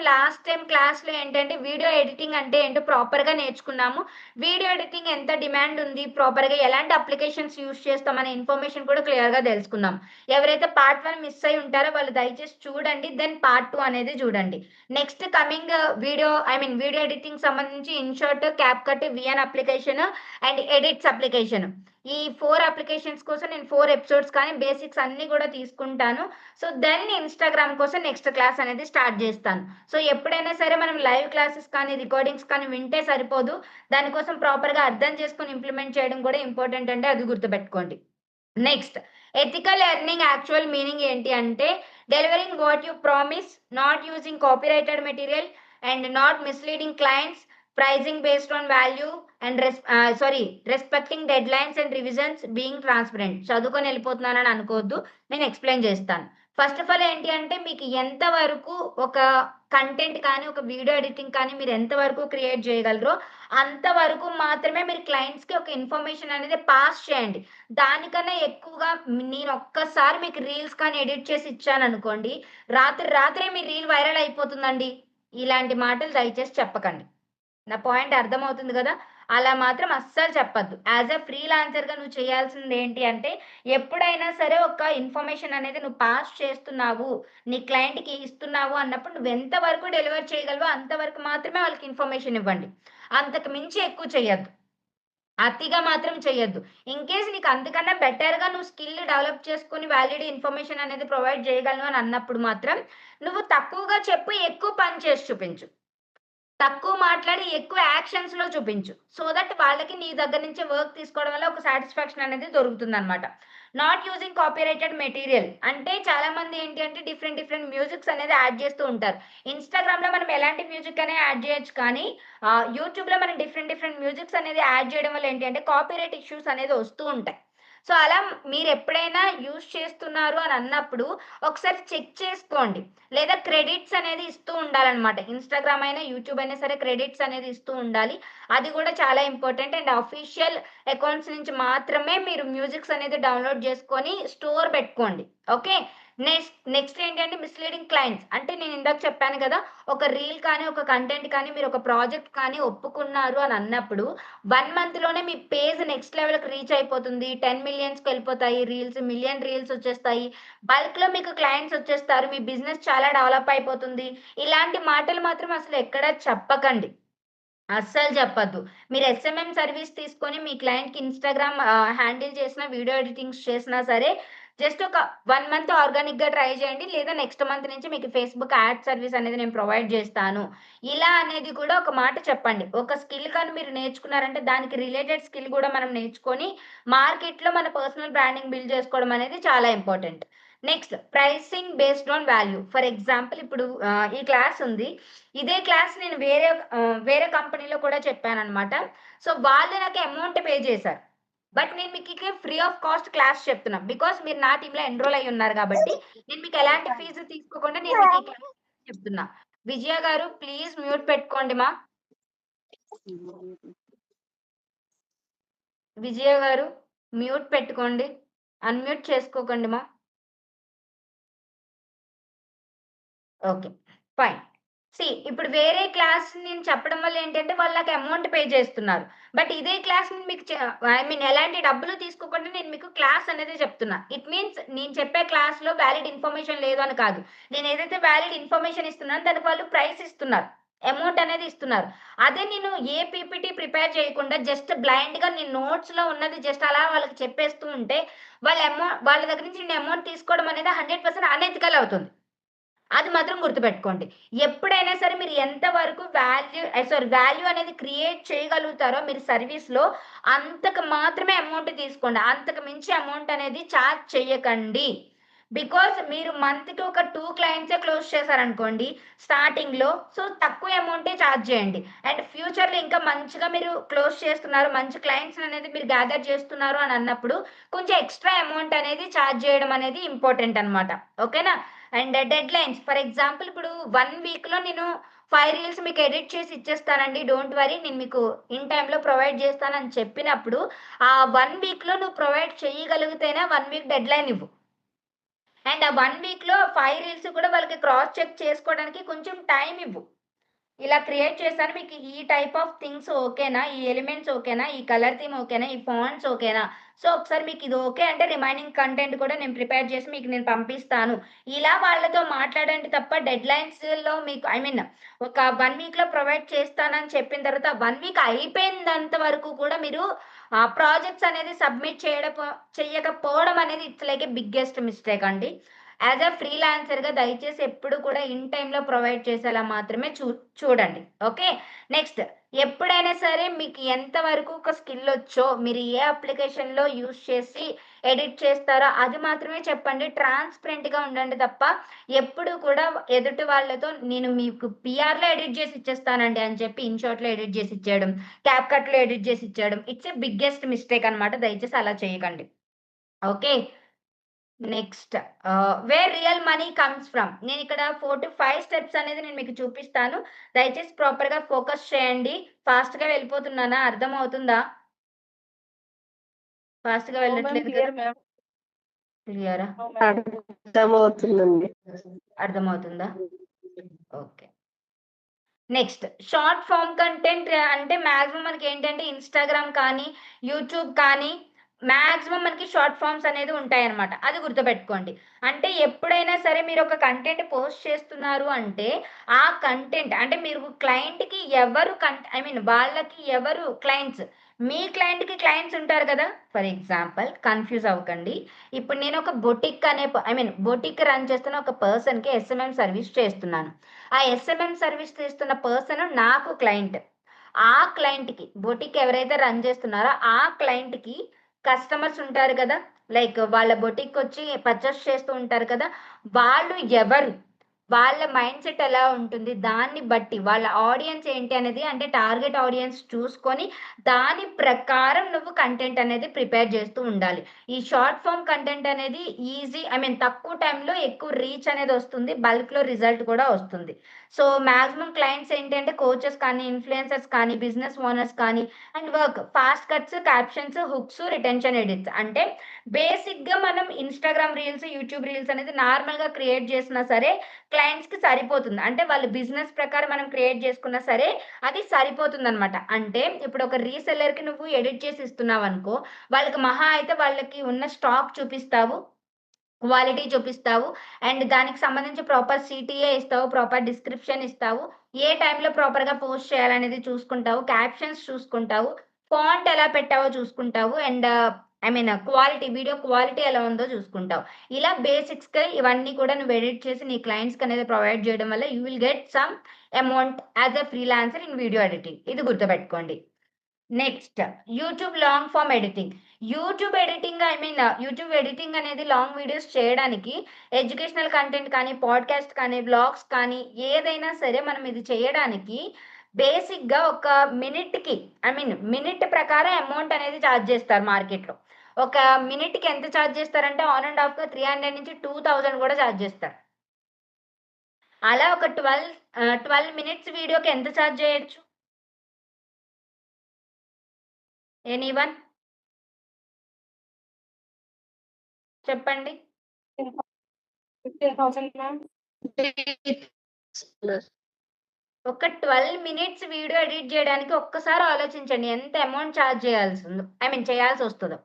Last time క్లాస్‌లో ఏంటంటే video editing అంటే ఏంటో ప్రాపర్‌గా నేర్చుకున్నాము. వీడియో ఎడిటింగ్ ఎంత డిమాండ్ ఉంది, ప్రాపర్‌గా ఎలాంటి అప్లికేషన్స్ యూజ్ చేస్తాం అనే ఇన్ఫర్మేషన్ కూడా క్లియర్‌గా తెలుసుకున్నాం. ఎవరైతే పార్ట్ 1 మిస్ అయ్యి ఉంటారో వాళ్ళు దయచేసి చూడండి. దెన్ పార్ట్ 2 అనేది చూడండి. నెక్స్ట్ కమింగ్ వీడియో ఎడిటింగ్ సంబంధించి InShot, CapCut, VN application and Edits application. ఈ 4 అప్లికేషన్స్ కోసం నేను 4 ఎపిసోడ్స్ కానీ బేసిక్స్ అన్నీ కూడా తీసుకుంటాను. సో, దెన్ ఇన్‌స్టాగ్రామ్ కోసం నెక్స్ట్ క్లాస్ అనేది స్టార్ట్ జేస్తాను. సో, ఎప్పుడైనా సరే మనం లైవ్ క్లాసెస్ కానీ, రికార్డింగ్స్ కానీ వింటే సరిపోదు. దానికోసం ప్రాపర్‌గా అర్థం చేసుకొని ఇంప్లిమెంట్ చేయడం కూడా ఇంపార్టెంట్ అండి. అది గుర్తుపెట్టుకోండి. Next ethical earning actual meaning ఏంటి అంటే, delivering what you promise, not using copyrighted material and not misleading clients, pricing based on value and respecting deadlines and revisions, being transparent. చదువుకొని ఎళ్ళిపోతున్నానని అనుకోవద్దు. నేను ఎక్స్‌ప్లెయిన్ చేస్తాను. ఫస్ట్ ఆఫ్ ఆల్ ఏంటి అంటే మీకు ఎంత వరకు ఒక కంటెంట్ కానీ, ఒక వీడియో ఎడిటింగ్ కానీ మీరు ఎంత వరకు క్రియేట్ చేయగలరో అంతవరకు మాత్రమే మీరు క్లయింట్స్‌కి ఒక ఇన్ఫర్మేషన్ అనేది పాస్ చేయండి. దానికన్నా ఎక్కువగా నేను ఒక్కసారి మీకు రీల్స్ కానీ ఎడిట్ చేసి ఇచ్చాననుకోండి, రాత్రి రాత్రే మీ రీల్ వైరల్ అయిపోతుందండి. ఇలాంటి మాటలు దయచేసి చెప్పకండి. నా పాయింట్ అర్థమవుతుంది గదా! అలా మాత్రం అస్సలు చెప్పొద్దు. యాస్ ఎ ఫ్రీలాన్సర్‌గా నువ్వు చేయాల్సిందేంటి అంటే, ఎప్పుడైనా సరే ఒక ఇన్ఫర్మేషన్ అనేది నువ్వు పాస్ చేస్తున్నావు, నీ క్లయింట్‌కి ఇస్తున్నావు అన్నప్పుడు నువ్వెంత వరకు డెలివర్ చేయగలవో అంతవరకు మాత్రమే వాళ్ళకి ఇన్ఫర్మేషన్ ఇవ్వండి. అంతకు మించి ఎక్కువ చేయొద్దు. అతిగా మాత్రం చేయొద్దు. ఇన్‌కేస్ నీకు అంతకన్నా బెటర్‌గా నువ్వు స్కిల్ డెవలప్ చేసుకొని వాలిడ్ ఇన్ఫర్మేషన్ అనేది ప్రొవైడ్ చేయగలను అని అన్నప్పుడు మాత్రం, నువ్వు తక్కువగా చెప్పు, ఎక్కువ పని చేసి చూపించు. తక్కువ మాట్లాడి ఎక్కువ యాక్షన్స్‌లో చూపించు. సో దట్ వాళ్ళకి నీ దగ్గర నుంచి వర్క్ తీసుకోవడం వల్ల ఒక సాటిస్ఫాక్షన్ అనేది దొరుకుతుందనమాట. నాట్ యూజింగ్ కాపీరైటెడ్ మెటీరియల్ అంటే చాలామంది ఏంటి అంటే డిఫరెంట్ డిఫరెంట్ మ్యూజిక్స్ అనేది యాడ్ చేస్తూ ఉంటారు. ఇన్‌స్టాగ్రామ్‌లో మనం ఎలాంటి మ్యూజిక్ అయినా యాడ్ చేయొచ్చు కానీ యూట్యూబ్‌లో మనం డిఫరెంట్ డిఫరెంట్ మ్యూజిక్స్ అనేది యాడ్ చేయడం వల్ల ఏంటి అంటే కాపీరైట్ ఇష్యూస్ అనేది వస్తూ ఉంటాయి. సో, అలా మీరెప్పుడైనా యూజ్ చేస్తున్నారు అని అన్నప్పుడు ఒకసారి చెక్ చేసుకోండి. లేదా క్రెడిట్స్ అనేది ఇస్తూ ఉండాలనమాట. ఇన్‌స్టాగ్రామ్ అయినా, యూట్యూబ్ అయినా సరే క్రెడిట్స్ అనేది ఇస్తూ ఉండాలి. అది కూడా చాలా ఇంపార్టెంట్. అండ్ అఫీషియల్ అకౌంట్స్ నుంచి మాత్రమే మీరు మ్యూజిక్స్ అనేది డౌన్‌లోడ్ చేసుకొని స్టోర్ పెట్టుకోండి. ఓకే. నెక్స్ట్ ఏంటంటే మిస్‌లీడింగ్ క్లయింట్స్. అంటే నేను ఇందాక చెప్పాను కదా! ఒక రీల్ కానీ, ఒక కంటెంట్ కానీ, మీరు ఒక ప్రాజెక్ట్ కానీ ఒప్పుకున్నారు అని అన్నప్పుడు 1 మంత్‌లోనే మీ పేజ్ నెక్స్ట్ లెవెల్‌కి రీచ్ అయిపోతుంది. 10 మిలియన్స్‌కి వెళ్ళిపోతాయి రీల్స్. మిలియన్ రీల్స్ వచ్చేస్తాయి. బల్క్‌లో మీకు క్లయింట్స్ వచ్చేస్తారు. మీ బిజినెస్ చాలా డెవలప్ అయిపోతుంది. ఇలాంటి మాటలు మాత్రం అసలు ఎక్కడ చెప్పకండి. అస్సలు చెప్పొద్దు. మీరు ఎస్ఎంఎం సర్వీస్ తీసుకొని మీ క్లయింట్‌కి ఇన్‌స్టాగ్రామ్ హ్యాండిల్ చేసినా, వీడియో ఎడిటింగ్స్ చేసినా సరే, జస్ట్ ఒక 1 మంత్ ఆర్గానిక్‌గా ట్రై చేయండి. లేదా నెక్స్ట్ మంత్ నుంచి మీకు ఫేస్‌బుక్ యాడ్ సర్వీస్ అనేది నేను ప్రొవైడ్ చేస్తాను. ఇలా అనేది కూడా ఒక మాట చెప్పండి. ఒక స్కిల్ కానీ మీరు నేర్చుకున్నారంటే దానికి రిలేటెడ్ స్కిల్ కూడా మనం నేర్చుకొని మార్కెట్‌లో మన పర్సనల్ బ్రాండింగ్ బిల్డ్ చేసుకోవడం అనేది చాలా important. Next pricing based on value. For example ఇప్పుడు ఈ క్లాస్ ఉంది. ఇదే క్లాస్ నేను వేరే కంపెనీలో కూడా చెప్పాననమాట. సో, వాళ్ళు నాకు అమౌంట్ పే చేశారు. బట్ నేను మీకిక ఫ్రీ ఆఫ్ కాస్ట్ క్లాస్ చెప్తున్నా. బికాజ్ మీరు నా టీమ్‌లో ఎన్రోల్ అయ్యి ఉన్నారు గాబట్టి, నేను మీకు ఎలాంటి ఫీజు తీసుకోకుండా నేను మీకు ఈ క్లాస్ చెప్తున్నా. విజయ గారు ప్లీజ్ మ్యూట్ పెట్టుకోండి మా. విజయ గారు మ్యూట్ పెట్టుకోండి. అన్‌మ్యూట్ చేసుకోకండి మా. ఓకే. ఫైన్. ఇప్పుడు వేరే క్లాస్ నేను చెప్పడం వల్ల ఏంటంటే, వాళ్ళు నాకు అమౌంట్ పే చేస్తున్నారు. బట్ ఇదే క్లాస్‌ని మీకు ఎలాంటి డబ్బులు తీసుకోకుండా నేను మీకు క్లాస్ అనేది చెప్తున్నా. ఇట్ మీన్స్ నేను చెప్పే క్లాస్‌లో వాలిడ్ ఇన్ఫర్మేషన్ లేదు అని కాదు. నేను ఏదైతే వాలిడ్ ఇన్ఫర్మేషన్ ఇస్తున్నానో దానికి వాళ్ళు ప్రైస్ ఇస్తున్నారు. అమౌంట్ అనేది ఇస్తున్నారు. అదే నేను ఏ పీపీటీ ప్రిపేర్ చేయకుండా జస్ట్ బ్లైండ్‌గా నేను నోట్స్‌లో ఉన్నది జస్ట్ అలా వాళ్ళకి చెప్పేస్తూ ఉంటే, వాళ్ళ దగ్గర నుంచి నేను అమౌంట్ తీసుకోవడం అనేది 100% అనెతికల్ అవుతుంది. అది మాత్రం గుర్తుపెట్టుకోండి. ఎప్పుడైనా సరే మీరు ఎంత వరకు వాల్యూ అనేది క్రియేట్ చేయగలుగుతారో మీరు సర్వీస్‌లో అంతకు మాత్రమే అమౌంట్ తీసుకోండి. అంతకు మించి అమౌంట్ అనేది చార్జ్ చెయ్యకండి. బికాజ్ మీరు మంత్‌కి ఒక 2 క్లయింట్సే క్లోజ్ చేశారనుకోండి స్టార్టింగ్‌లో. సో, తక్కువ అమౌంటే చార్జ్ చేయండి. అండ్ ఫ్యూచర్‌లో ఇంకా మంచిగా మీరు క్లోజ్ చేస్తున్నారు. మంచి క్లయింట్స్ అనేది మీరు గ్యాదర్ చేస్తున్నారు అని అన్నప్పుడు కొంచెం ఎక్స్‌ట్రా అమౌంట్ అనేది చార్జ్ చేయడం అనేది ఇంపార్టెంట్ అన్నమాట. ఓకేనా? అండ్ డెడ్‌లైన్స్ ఫర్ ఎగ్జాంపుల్ ఇప్పుడు 1 వీక్‌లో నేను 5 రీల్స్ మీకు ఎడిట్ చేసి ఇచ్చేస్తానండి. డోంట్ వరీ నేను మీకు ఇన్ టైమ్‌లో ప్రొవైడ్ చేస్తానని చెప్పినప్పుడు, ఆ 1 వీక్‌లో నువ్వు ప్రొవైడ్ చేయగలిగితేనే 1 వీక్ డెడ్‌లైన్ ఇవ్వు. అండ్ ఆ 1 వీక్‌లో 5 రీల్స్ కూడా వాళ్ళకి క్రాస్ చెక్ చేసుకోవడానికి కొంచెం టైం ఇవ్వు. ఇలా క్రియేట్ చేశాను. మీకు ఈ టైప్ ఆఫ్ థింగ్స్ ఓకేనా? ఈ ఎలిమెంట్స్ ఓకేనా? ఈ కలర్ థీమ్ ఓకేనా? ఈ ఫాంట్స్ ఓకేనా? సో, ఒకసారి మీకు ఇది ఓకే అంటే రిమైనింగ్ కంటెంట్ కూడా నేను ప్రిపేర్ చేసి మీకు నేను పంపిస్తాను. ఇలా వాళ్ళతో మాట్లాడండి తప్ప డెడ్‌లైన్స్‌లో మీకు ఒక 1 వీక్‌లో ప్రొవైడ్ చేస్తానని చెప్పిన తర్వాత 1 వీక్ అయిపోయినంత వరకు కూడా మీరు ప్రాజెక్ట్స్ అనేది సబ్మిట్ చెయ్యకపోవడం అనేది it's like a biggest mistake అండి. యాజ్ ఎ ఫ్రీలాన్సర్‌గా దయచేసి ఎప్పుడు కూడా ఇన్ టైమ్‌లో ప్రొవైడ్ చేసేలా మాత్రమే చూడండి. ఓకే. నెక్స్ట్ ఎప్పుడైనా సరే మీకు ఎంత వరకు ఒక స్కిల్ వచ్చో, మీరు ఏ అప్లికేషన్‌లో యూజ్ చేసి ఎడిట్ చేస్తారో అది మాత్రమే చెప్పండి. ట్రాన్స్‌పరెంట్‌గా ఉండండి తప్ప ఎప్పుడు కూడా ఎదుటి వాళ్ళతో నేను మీకు పీఆర్‌లో ఎడిట్ చేసి ఇచ్చేస్తానండి అని చెప్పి ఇన్‌షాట్‌లో ఎడిట్ చేసి ఇచ్చేయడం, క్యాప్‌కట్‌లో ఎడిట్ చేసి ఇచ్చేయడం. ఇట్స్ ఎ బిగ్గెస్ట్ మిస్టేక్ అన్నమాట. దయచేసి అలా చేయకండి. Okay. Next where real money comes from. నేనిక్కడ 4-5 స్టెప్స్ అనేది నేను మీకు చూపిస్తాను. దయచేసి ప్రాపర్‌గా ఫోకస్ చేయండి. ఫాస్ట్‌గా వెళ్ళిపోతున్నానా? అర్థమవుతుందా? ఫాస్ట్‌గా నో మ్యామ్. వెళ్ళట్లేదు కదా! Clear ma'am. క్లియరా? No ma'am. అర్థమవుతుందండి. అర్థమవుతుందా? Okay. Next short form content అంటే మాక్సిమం మనకేంటంటే ఇన్‌స్టాగ్రామ్ కానీ, యూట్యూబ్ కానీ మాక్సిమం మనకి షార్ట్ ఫార్మ్స్ అనేది ఉంటాయన్నమాట. అది గుర్తుపెట్టుకోండి. అంటే ఎప్పుడైనా సరే మీరొక కంటెంట్ పోస్ట్ చేస్తున్నారు అంటే, ఆ కంటెంట్ అంటే మీరు క్లయింట్‌కి ఎవరు వాళ్ళకి ఎవరు క్లయింట్స్? మీ క్లయింట్‌కి క్లయింట్స్ ఉంటారు కదా! ఫర్ ఎగ్జాంపుల్ కన్‌ఫ్యూజ్ అవ్వకండి. ఇప్పుడు నేను ఒక బొటిక్ అనే బొటిక్ రన్ చేస్తున్న ఒక పర్సన్‌కి ఎస్ఎంఎం సర్విస్ చేస్తున్నాను. ఆ ఎస్ఎంఎం సర్విస్ చేస్తున్న పర్సన్ నాకు క్లయింట్. ఆ క్లయింట్‌కి బొటిక్ ఎవరైతే రన్ చేస్తున్నారో ఆ క్లయింట్‌కి కస్టమర్స్ ఉంటారు కదా! లైక్ వాళ్ళ బొటిక్‌కొచ్చి పర్చేస్ చేస్తూ ఉంటారు కదా! వాళ్ళు ఎవరు? వాళ్ళ మైండ్‌సెట్ ఎలా ఉంటుంది? దాన్ని బట్టి వాళ్ళ ఆడియన్స్ ఏంటి అనేది అంటే టార్గెట్ ఆడియన్స్ చూసుకొని దాని ప్రకారం నువ్వు కంటెంట్ అనేది ప్రిపేర్ చేస్తూ ఉండాలి. ఈ షార్ట్ ఫార్మ్ కంటెంట్ అనేది ఈజీ తక్కువ టైంలో ఎక్కువ రీచ్ అనేదొస్తుంది. బల్క్‌లో రిజల్ట్ కూడా వస్తుంది. సో, మాక్సిమం క్లయింట్స్ ఏంటంటే కోచెస్ కానీ, ఇన్‌ఫ్లుయెన్సర్స్ కానీ, బిజినెస్ ఓనర్స్ కానీ and work fast cuts, captions, hooks, retention edits. అంటే బేసిక్‌గా మనం ఇన్‌స్టాగ్రామ్ రీల్స్, యూట్యూబ్ రీల్స్ అనేది నార్మల్‌గా క్రియేట్ చేసినా సరే క్లయింట్స్‌కి సరిపోతుంది. అంటే వాళ్ళు బిజినెస్ ప్రకారం మనం క్రియేట్ చేసుకున్నా సరే అది సరిపోతుందనమాట. అంటే ఇప్పుడు ఒక రీసెల్లర్‌కి నువ్వు ఎడిట్ చేసి ఇస్తున్నావనుకో, వాళ్ళకి మహా అయితే వాళ్ళకి ఉన్న స్టాక్ చూపిస్తావు. క్వాలిటీ చూపిస్తావు. అండ్ దానికి సంబంధించి ప్రాపర్ సీటీఏ ఇస్తావు. ప్రాపర్ డిస్క్రిప్షన్ ఇస్తావు. ఏ టైంలో ప్రాపర్‌గా పోస్ట్ చేయాలనేది చూసుకుంటావు. క్యాప్షన్స్ చూసుకుంటావు. ఫాంట్ ఎలా పెట్టావో చూసుకుంటావు. అండ్ క్వాలిటీ వీడియో క్వాలిటీ ఎలా ఉందో చూసుకుంటావు. ఇలా బేసిక్స్‌గా ఇవన్నీ కూడా నువ్వు ఎడిట్ చేసి నీ క్లయింట్స్‌కనేది ప్రొవైడ్ చేయడం వల్ల you will get some amount as a freelancer in video editing. ఇది గుర్తుపెట్టుకోండి. Next YouTube long form editing. YouTube editing అనేది లాంగ్ వీడియోస్ చేయడానికి ఎడ్యుకేషనల్ కంటెంట్ కానీ, పాడ్‌కాస్ట్ కానీ, వ్లాగ్స్ కానీ ఏదైనా సరే మనం ఇది చేయడానికి బేసిక్‌గా ఒక మినిట్‌కి మినిట్ ప్రకారం అమౌంట్ అనేది చార్జ్ చేస్తారు మార్కెట్‌లో. ఒక మినిట్‌కి ఎంత చార్జ్ చేస్తారంటే ఆన్ అండ్ ఆఫ్‌గా 300-2000 కూడా చార్జ్ చేస్తారు. అలా ఒక 12 మినిట్స్ వీడియోకి ఎంత చార్జ్ చేయొచ్చు? ఎనీవన్ చెప్పండి. 15,000 మ్యామ్. ఒక 12 మినిట్స్ వీడియో ఎడిట్ జేయడానికి ఒక్కసారి ఆలోచించండి. ఎంత అమౌంట్ చార్జ్ చేయాల్సిందో చేయాల్సొస్తదో.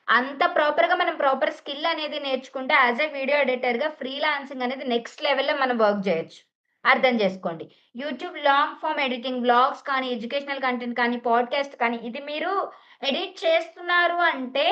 అంత ప్రాపర్‌గా మనం ప్రాపర్ స్కిల్ అనేది నేర్చుకుంటే యాస్ ఎ వీడియో ఎడిటర్‌గా ఫ్రీలాన్సింగ్ అనేది నెక్స్ట్ లెవెల్‌లో మనం వర్క్ జేయొచ్చు. అర్థం జేసుకోండి. YouTube long form editing, vlogs కానీ, ఎడ్యుకేషనల్ కంటెంట్ కానీ, పాడ్‌కాస్ట్ కానీ ఇది మీరు ఎడిట్ చేస్తున్నారు అంటే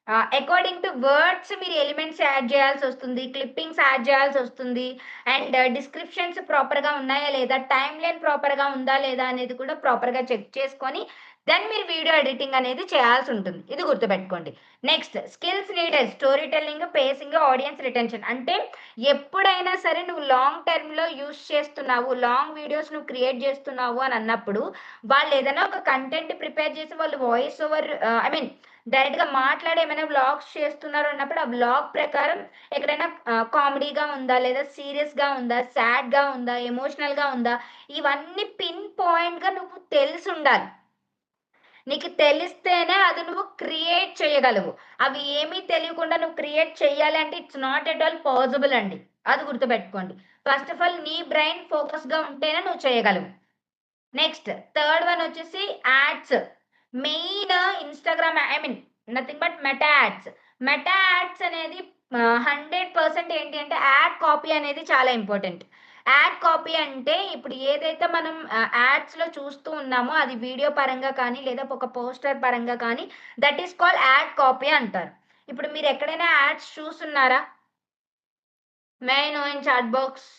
అకార్డింగ్ టు వర్డ్స్ మీరు ఎలిమెంట్స్ యాడ్ జేయాల్సొస్తుంది. క్లిప్పింగ్స్ యాడ్ జేయాల్సొస్తుంది. అండ్ డిస్క్రిప్షన్స్ ప్రాపర్‌గా ఉన్నాయా లేదా? టైమ్‌లైన్ ప్రాపర్‌గా ఉందా లేదా? అనేది కూడా ప్రాపర్‌గా చెక్ చేసుకొని దెన్ మీరు వీడియో ఎడిటింగ్ అనేది చేయాల్సుంటుంది. ఇది గుర్తుపెట్టుకోండి. Next skills needed story telling, facing, audience retention. అంటే ఎప్పుడైనా సరే నువ్వు లాంగ్ టర్మ్‌లో యూజ్ చేస్తున్నావు, లాంగ్ వీడియోస్ నువ్వు క్రియేట్ చేస్తున్నావు అని అన్నప్పుడు వాళ్ళేదైనా ఒక కంటెంట్ ప్రిపేర్ చేసి వాళ్ళు వాయిస్ ఓవర్ డైరెక్ట్‌గా మాట్లాడి ఏమైనా వ్లాగ్స్ చేస్తున్నారు అన్నప్పుడు ఆ వ్లాగ్ ప్రకారం ఎక్కడైనా కామెడీగా ఉందా? లేదా సీరియస్‌గా ఉందా? సాడ్‌గా ఉందా? ఎమోషనల్‌గా ఉందా? ఇవన్నీ పిన్ పాయింట్‌గా నువ్వు తెలిసుండాలి. నీకు తెలిస్తేనే అది నువ్వు క్రియేట్ చేయగలవు. అవి ఏమీ తెలియకుండా నువ్వు క్రియేట్ చేయాలి అంటే it's not at all possible అండి. అది గుర్తుపెట్టుకోండి. ఫస్ట్ ఆఫ్ ఆల్ నీ బ్రెయిన్ ఫోకస్‌గా ఉంటేనే నువ్వు చేయగలవు. నెక్స్ట్ థర్డ్ వన్ వచ్చేసి ads. Main Instagram I mean nothing but meta ads. Meta ads అనేది 100% ఏంటి అంటే యాడ్ కాపీ అనేది చాలా ఇంపార్టెంట్. యాడ్ కాపీ అంటే ఇప్పుడు ఏదైతే మనం యాడ్స్‌లో చూస్తూ ఉన్నామో అది వీడియో పరంగా కానీ లేదా ఒక పోస్టర్ పరంగా కానీ that is called ad copy అంటారు. ఇప్పుడు మీరు ఎక్కడైనా యాడ్స్ చూసున్నారా? May I know in chat box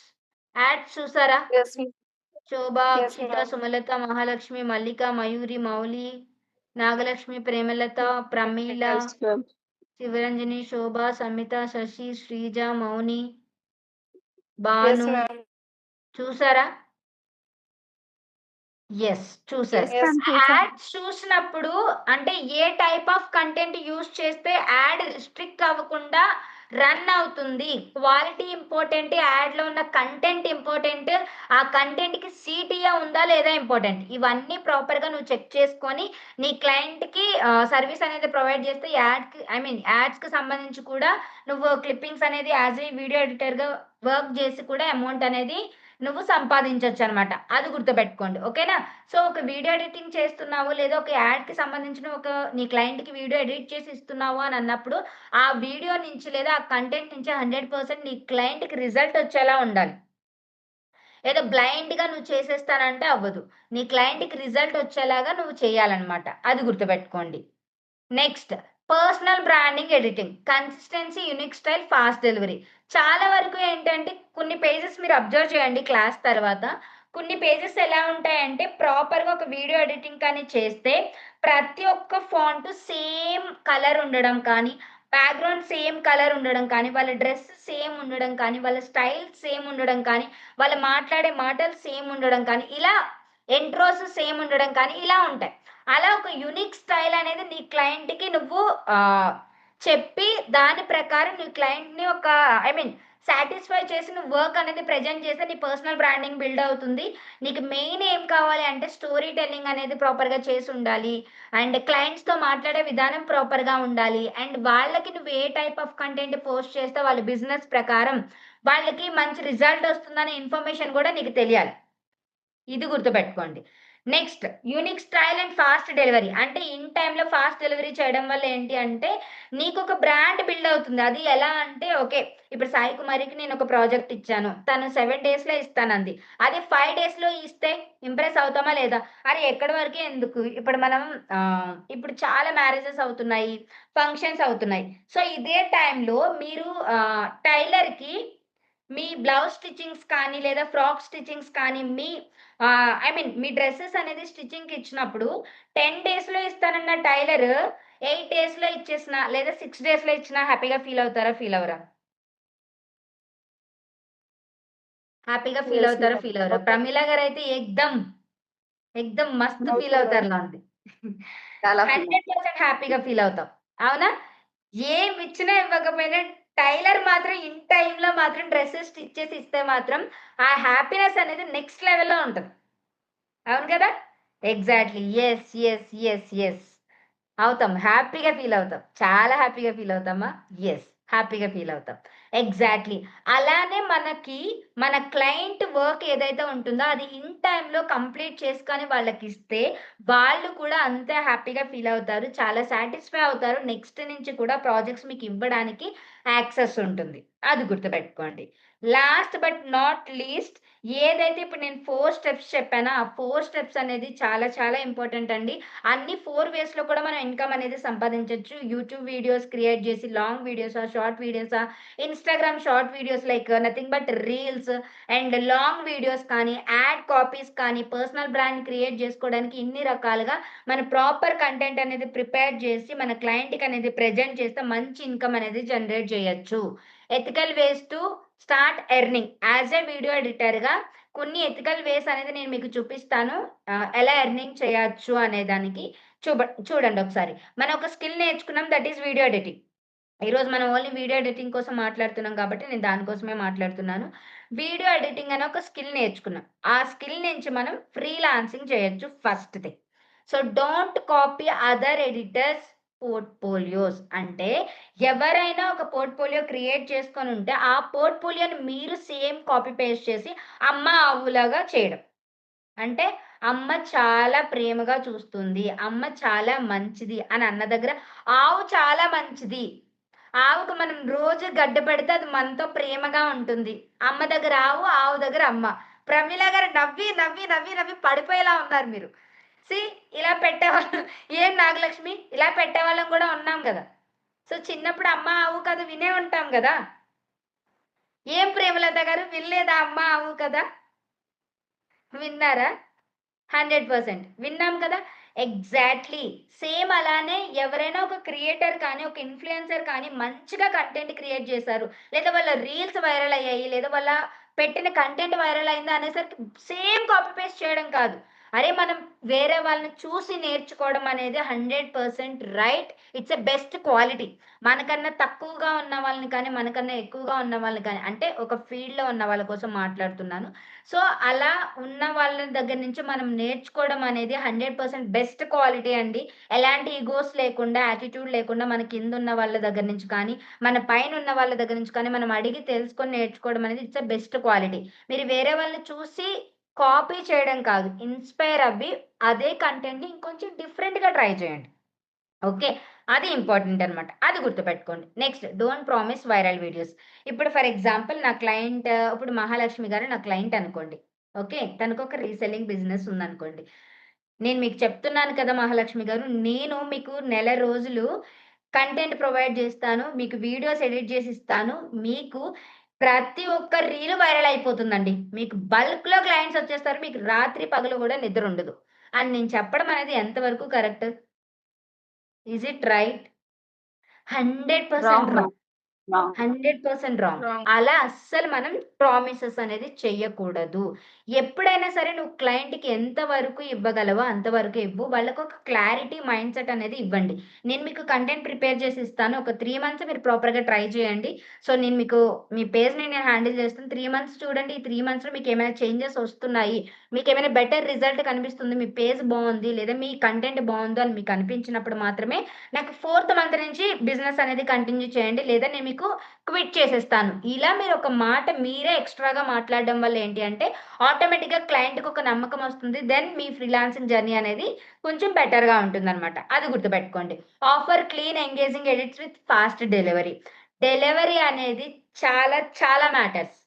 ads చూసారా? Yes, Shobha, yes, Akshita, ma'am. Sumalatha, Mahalakshmi, Mallika, Mayuri, Mouli, Nagalakshmi, Premalatha, Pramila, Yes, ma'am. Shivaranjani, Shobha, Samitha, Sashi, Sreeja, Mouni, Yes, Bhanu ma'am. చూసారా? యెస్. చూసారు. Yes, Yes, ma'am. యాడ్స్ చూసినప్పుడు అంటే ఏ టైప్ ఆఫ్ కంటెంట్ యూజ్ చేస్తే యాడ్ రిస్ట్రిక్ట్ అవ్వకుండా రన్ అవుతుంది. Quality important. యాడ్‌లో ఉన్న కంటెంట్ ఇంపార్టెంట్. ఆ కంటెంట్‌కి సీటీఏ ఉందా లేదా ఇంపార్టెంట్. ఇవన్నీ ప్రాపర్‌గా నువ్వు చెక్ చేసుకొని నీ క్లయింట్‌కి సర్విస్ అనేది ప్రొవైడ్ చేస్తే యాడ్‌కి ఐ మీన్ యాడ్స్‌కి సంబంధించి కూడా నువ్వు క్లిప్పింగ్స్ అనేది యాస్ ఏ వీడియో ఎడిటర్‌గా వర్క్ చేసి కూడా అమౌంట్ అనేది నువ్వు సంపాదించొచ్చనమాట. అది గుర్తుపెట్టుకోండి. ఓకేనా? సో, ఒక వీడియో ఎడిటింగ్ చేస్తున్నావు లేదా ఒక యాడ్‌కి సంబంధించిన ఒక నీ క్లయింట్‌కి వీడియో ఎడిట్ చేసి ఇస్తున్నావు అని అన్నప్పుడు, ఆ వీడియో నుంచి లేదా ఆ కంటెంట్ నుంచి 100% నీ క్లయింట్‌కి రిజల్ట్ వచ్చేలా ఉండాలి. ఏదో బ్లైండ్‌గా నువ్వు చేసేస్తానంటే అవ్వదు. నీ క్లయింట్‌కి రిజల్ట్ వచ్చేలాగా నువ్వు చేయాలనమాట. అది గుర్తుపెట్టుకోండి. Next personal branding editing. Consistency, unique style, fast delivery. చాలా వరకు ఏంటంటే కొన్ని పేజెస్ మీరు అబ్జర్వ్ చేయండి క్లాస్ తర్వాత. కొన్ని పేజెస్ ఎలా ఉంటాయంటే ప్రాపర్‌గా ఒక వీడియో ఎడిటింగ్ కానీ చేస్తే ప్రతి ఒక్క ఫాంట్ సేమ్ కలర్ ఉండడం కానీ, బ్యాక్‌గ్రౌండ్ సేమ్ కలర్ ఉండడం కానీ, వాళ్ళ డ్రెస్ సేమ్ ఉండడం కానీ, వాళ్ళ స్టైల్ సేమ్ ఉండడం కానీ, వాళ్ళు మాట్లాడే మాటలు సేమ్ ఉండడం కానీ, ఇలా ఇంట్రోస్ సేమ్ ఉండడం కానీ ఇలా ఉంటాయి. అలా ఒక యూనిక్ స్టైల్ అనేది నీ క్లయింట్‌కి నువ్వు ఆహ్, చెప్పి దాని ప్రకారం నీ క్లయింట్‌ని ఒక ఐ మీన్ సాటిస్ఫై చేసి నువ్వు వర్క్ అనేది ప్రెజెంట్ చేస్తే నీ పర్సనల్ బ్రాండింగ్ బిల్డ్ అవుతుంది. నీకు మెయిన్ ఏం కావాలి అంటే స్టోరీ టెల్లింగ్ అనేది ప్రాపర్‌గా చేసుండాలి. అండ్ క్లయింట్స్‌తో మాట్లాడే విధానం ప్రాపర్‌గా ఉండాలి. అండ్ వాళ్ళకి నువ్వు ఏ టైప్ ఆఫ్ కంటెంట్ పోస్ట్ చేస్తే వాళ్ళ బిజినెస్ ప్రకారం వాళ్ళకి మంచి రిజల్ట్ వస్తుందనే ఇన్ఫర్మేషన్ కూడా నీకు తెలియాలి. ఇది గుర్తుపెట్టుకోండి. Next unique style and fast delivery. అంటే ఇన్ టైమ్‌లో ఫాస్ట్ డెలివరీ చేయడం వల్ల ఏంటి అంటే, నీకొక బ్రాండ్ బిల్డ్ అవుతుంది. అది ఎలా అంటే ఓకే. ఇప్పుడు సాయి కుమారికి నేనొక ప్రాజెక్ట్ ఇచ్చాను. తను 7 డేస్‌లో ఇస్తానంది. అదే 5 డేస్‌లో ఇస్తే ఇంప్రెస్ అవుతామా లేదా? అరే! ఎక్కడి వరకే ఎందుకు? ఇప్పుడు మనం ఇప్పుడు చాలా మ్యారేజెస్ అవుతున్నాయి. ఫంక్షన్స్ అవుతున్నాయి. సో, ఇదే టైమ్‌లో మీరు టైలర్‌కి మీ బ్లౌజ్ స్టిచ్చింగ్స్ కానీ, లేదా ఫ్రాక్ స్టిచ్చింగ్స్ కానీ, me I mean me dresses అనేది స్టిచ్చింగ్‌కి ఇచ్చినప్పుడు 10 డేస్‌లో ఇస్తానన్న టైలర్ 8 డేస్‌లో ఇచ్చేసినా, లేదా 6 డేస్‌లో ఇచ్చినా హ్యాపీగా ఫీల్ అవుతారా? ఫీల్ అవ్వరా? హ్యాపీగా ఫీల్ Yes, అవుతారా? ma'am. ఫీల్ అవ్వరా? ప్రమీల గారైతే ఎక్దమ్ మస్తు ఫీల్ అవుతుందండి. అవుతారులా ఉంది. చాలా ఫీల్ 100% హ్యాపీగా ఫీల్ అవుతాం. అవునా? ఏమిచ్చినా ఇవ్వకపోయినా టైలర్ మాత్రం ఇన్ టైమ్‌లో మాత్రం డ్రెసెస్ స్టిచ్ చేసి ఇస్తే మాత్రం ఆ హ్యాపీనెస్ అనేది నెక్స్ట్ లెవెల్‌లో ఉంటది. అవును కదా! Exactly. Yes. Yes. Yes. Yes. అవుతాం. హ్యాపీగా ఫీల్ అవుతాం. చాలా హ్యాపీగా ఫీల్ అవుతామా? యెస్. హ్యాపీగా ఫీల్ అవుతాం. ఎగ్జాక్ట్‌లీ. అలానే మనకి మన క్లయింట్ వర్క్ ఏదైతే ఉంటుందో అది ఇన్ టైమ్‌లో కంప్లీట్ చేసుకొని వాళ్ళకిస్తే, వాళ్ళు కూడా అంతే హ్యాపీగా ఫీల్ అవుతారు. చాలా సాటిస్ఫై అవుతారు. నెక్స్ట్ నుంచి కూడా ప్రాజెక్ట్స్ మీకు ఇవ్వడానికి యాక్సెస్ ఉంటుంది. అది గుర్తుపెట్టుకోండి. లాస్ట్ బట్ నాట్ లీస్ట్ ఏదైతే ఇప్పుడు నేను 4 స్టెప్స్ చెప్పానో, ఆ 4 స్టెప్స్ అనేది చాలా చాలా ఇంపార్టెంట్ అండి. అన్ని 4 వేస్‌లో కూడా మనం ఇన్‌కమ్ అనేది సంపాదించొచ్చు. యూట్యూబ్ వీడియోస్ క్రియేట్ చేసి లాంగ్ వీడియోసా, షార్ట్ వీడియోసా, Instagram short videos like nothing but reels and long videos కానీ, యాడ్ కాపీస్ కానీ, పర్సనల్ బ్రాండ్ క్రియేట్ చేసుకోవడానికి ఇన్ని రకాలుగా మన ప్రాపర్ కంటెంట్ అనేది ప్రిపేర్ చేసి మన క్లయింట్‌కి అనేది ప్రెజెంట్ చేస్తే మంచి ఇన్‌కమ్ అనేది జనరేట్ చేయొచ్చు. Ethical ways to start earning. As a video ఎడిటర్‌గా కొన్ని ఎథికల్ వేస్ అనేది నేను మీకు చూపిస్తాను. ఎలా ఎర్నింగ్ చేయొచ్చు అనే దానికి చూడండి ఒకసారి. మనం ఒక స్కిల్ నేర్చుకున్నాం దట్ ఈస్ వీడియో ఎడిటింగ్. ఈరోజు మనం ఓన్లీ వీడియో ఎడిటింగ్ కోసం మాట్లాడుతున్నాం కాబట్టి నేను దాని కోసమే మాట్లాడుతున్నాను. వీడియో ఎడిటింగ్ అనే ఒక స్కిల్ నేర్చుకున్నాం. ఆ స్కిల్ నుంచి మనం ఫ్రీలాన్సింగ్ చేయొచ్చు first thing. So don't copy other editors portfolios. అంటే ఎవరైనా ఒక పోర్ట్ఫోలియో క్రియేట్ చేసుకొని ఉంటే ఆ పోర్ట్ఫోలియోని మీరు సేమ్ కాపీ పేస్ట్ చేసి అమ్మ ఆవులాగా చేయడం. అంటే అమ్మ చాలా ప్రేమగా చూస్తుంది, అమ్మ చాలా మంచిది అని అన్న దగ్గర ఆవు చాలా మంచిది. ఆవుకు మనం రోజు గడ్డి పెడితే అది మనతో ప్రేమగా ఉంటుంది. అమ్మ దగ్గర ఆవు, ఆవు దగ్గర అమ్మ. ప్రమీల గారు నవ్వి, నవ్వి, నవ్వి, నవ్వి పడిపోయేలా ఉన్నారు మీరు. సీ ఇలా పెట్టేవాళ్ళం. ఏం నాగలక్ష్మి ఇలా పెట్టేవాళ్ళం కూడా ఉన్నాం గదా! సో చిన్నప్పుడు అమ్మ, ఆవు కథ వినే ఉంటాం గదా! ఏం ప్రేమలత గారు వినలేదా అమ్మ, ఆవు కథ? విన్నారా? 100% విన్నాం కదా! ఎగ్జాక్ట్‌లీ. సేమ్ అలానే ఎవరైనా ఒక క్రియేటర్ కానీ, ఒక ఇన్‌ఫ్లుయెన్సర్ కానీ మంచిగా కంటెంట్ క్రియేట్ చేశారు. లేదా వాళ్ళ రీల్స్ వైరల్ అయ్యాయి. లేదా వాళ్ళ పెట్టిన కంటెంట్ వైరల్ అయింది అనేసరికి సేమ్ కాపీ పేస్ట్ చేయడం కాదు. అరే! మనం వేరే వాళ్ళని చూసి నేర్చుకోవడం అనేది 100% right. It's a best quality. మనకన్నా తక్కువగా ఉన్న వాళ్ళని కానీ, మనకన్నా ఎక్కువగా ఉన్న వాళ్ళని కానీ అంటే ఒక ఫీల్డ్‌లో ఉన్న వాళ్ళ కోసం మాట్లాడుతున్నాను. సో, అలా ఉన్న వాళ్ళ దగ్గర నుంచి మనం నేర్చుకోవడం అనేది 100% బెస్ట్ క్వాలిటీ అండి. ఎలాంటి ఇగోస్ లేకుండా, యాటిట్యూడ్ లేకుండా మన కిందున్న వాళ్ళ దగ్గర నుంచి కానీ, మన పైనున్న వాళ్ళ దగ్గర నుంచి కానీ మనం అడిగి తెలుసుకొని నేర్చుకోవడం అనేది ఇట్స్ ఎ బెస్ట్ క్వాలిటీ. మీరు వేరే వాళ్ళని చూసి కాపీ చేయడం కాదు. ఇన్‌స్పైర్ అవ్వి అదే కంటెంట్‌ని ఇంకొంచెం డిఫరెంట్‌గా ట్రై చేయండి. ఓకే. అది ఇంపార్టెంట్ అన్నమాట. అది గుర్తుపెట్టుకోండి. Next don't promise viral videos. ఇప్పుడు ఫర్ ఎగ్జాంపుల్ నా క్లయింట్ ఇప్పుడు మహాలక్ష్మి గారు నా క్లయింట్ అనుకోండి. ఓకే. తనకొక రీసెల్లింగ్ బిజినెస్ ఉందనుకోండి. నేను మీకు చెప్తున్నాను కదా మహాలక్ష్మి గారు, నేను మీకు నెల రోజులు కంటెంట్ ప్రొవైడ్ జేస్తాను. మీకు వీడియోస్ ఎడిట్ జేసి ఇస్తాను. మీకు ప్రతి ఒక్క రీల్ వైరల్ అయిపోతుందండి. మీకు బల్క్‌లో క్లయింట్స్ వచ్చేస్తారు. మీకు రాత్రి పగలు గూడా నిద్రుండదు. అని నేను చెప్పడం అనేది ఎంత వరకు correct? Is it right? 100% wrong wrong. Ma'am. Wrong. 100% wrong. Wrong. అలా అస్సలు మనం ప్రామిసెస్ అనేది చెయ్యకూడదు. ఎప్పుడైనా సరే నువ్వు క్లయింట్‌కి ఎంత వరకు ఇవ్వగలవో అంతవరకే ఇవ్వు. వాళ్ళకొక క్లారిటీ మైండ్‌సెట్ అనేది ఇవ్వండి. నేను మీకు కంటెంట్ ప్రిపేర్ చేసి ఇస్తాను. ఒక 3 మంత్స్ మీరు ప్రాపర్‌గా ట్రై చేయండి. సో, నేను మీకు మీ పేజ్‌ని నేను హ్యాండిల్ చేస్తాను. 3 మంత్స్ చూడండి. ఈ 3 మంత్స్‌లో మీకేమైనా చేంజెస్ వస్తున్నాయి. మీకేమైనా బెటర్ రిజల్ట్ కనిపిస్తుంది. మీ పేజ్ బావుంది. లేదా మీ కంటెంట్ బావుందో అని మీకు అనిపించినప్పుడు మాత్రమే నాకు 4థ్ మంత్ నుంచి బిజినెస్ అనేది కంటిన్యూ చేయండి. లేదా నేను మీకు క్విట్ చేసేస్తాను. ఇలా మీరు ఒక మాట మీరే ఎక్స్‌ట్రాగా మాట్లాడడం వల్ల ఏంటి అంటే, ఆటోమేటిక్‌గా క్లయింట్‌కి ఒక నమ్మకం వస్తుంది. దెన్ మీ ఫ్రీలాన్సింగ్ జర్నీ అనేది కొంచెం బెటర్‌గా ఉంటుందన్నమాట. అది గుర్తుపెట్టుకోండి. Offer clean engaging edits with fast delivery. Delivery అనేది చాలా చాలా మ్యాటర్స్.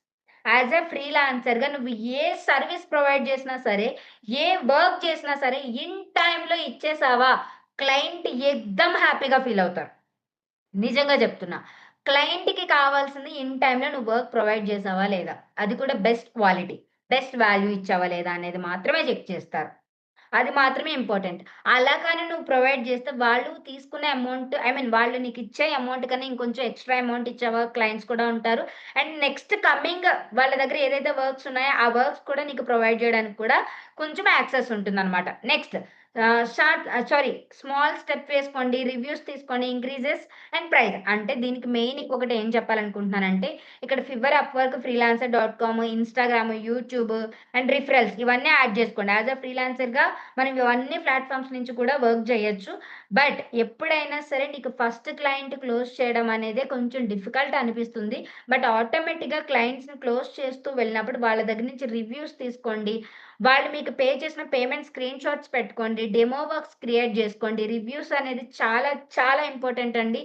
యాస్ ఎ ఫ్రీలాన్సర్‌గా నువ్వు ఏ సర్విస్ ప్రొవైడ్ చేసినా సరే, ఏ వర్క్ చేసినా సరే ఇన్ టైమ్‌లో ఇచ్చేసావా, క్లయింట్ ఎక్దమ్ హ్యాపీగా ఫీల్ అవుతారు. నిజంగా చెప్తున్నా. క్లయింట్‌కి కావాల్సింది ఇన్ టైమ్‌లో నువ్వు వర్క్ ప్రొవైడ్ చేసావా లేదా? అది కూడా బెస్ట్ క్వాలిటీ. బెస్ట్ వాల్యూ ఇచ్చావా లేదా అనేది మాత్రమే చెక్ చేస్తారు. అది మాత్రమే ఇంపార్టెంట్. అలా కానీ నువ్వు ప్రొవైడ్ చేస్తే వాళ్ళు తీసుకునే అమౌంట్ వాళ్ళు నీకిచ్చే అమౌంట్ కన్నా ఇంకొంచెం ఎక్స్‌ట్రా అమౌంట్ ఇచ్చే క్లయింట్స్ కూడా ఉంటారు. అండ్ నెక్స్ట్ కమింగ్ వాళ్ళ దగ్గర ఏదైతే వర్క్స్ ఉన్నాయో ఆ వర్క్స్ కూడా నీకు ప్రొవైడ్ చేయడానికి కూడా కొంచెం యాక్సెస్ ఉంటుందన్నమాట. నెక్స్ట్ స్మాల్ స్టెప్ వేసుకోండి. రివ్యూస్ తీసుకోండి. Increases and price. అంటే దీనికి మెయిన్ ఇంకొకటి ఏం చెప్పాలనుకుంటున్నానంటే ఇక్కడ Fiverr, Upwork, freelancer dot com, Instagram, YouTube and referrals ఇవన్నీ యాడ్ చేసుకోండి. యాస్ ఎ ఫ్రీలాన్సర్‌గా మనం ఇవన్నీ ప్లాట్‌ఫార్మ్స్ నుంచి కూడా వర్క్ చేయొచ్చు. బట్ ఎప్పుడైనా సరే నీకు ఫస్ట్ క్లయింట్ క్లోజ్ చేయడం అనేదే కొంచెం డిఫికల్ట్ అనిపిస్తుంది. బట్ ఆటోమేటిక్‌గా క్లయింట్స్‌ని క్లోజ్ చేస్తూ వెళ్ళినప్పుడు వాళ్ళ దగ్గర నుంచి రివ్యూస్ తీసుకోండి. వాళ్ళు మీకు పే చేసిన పేమెంట్ స్క్రీన్ షాట్స్ పెట్టుకోండి. డెమో వర్క్స్ క్రియేట్ జేసుకోండి. రివ్యూస్ అనేది చాలా చాలా ఇంపార్టెంట్ అండి.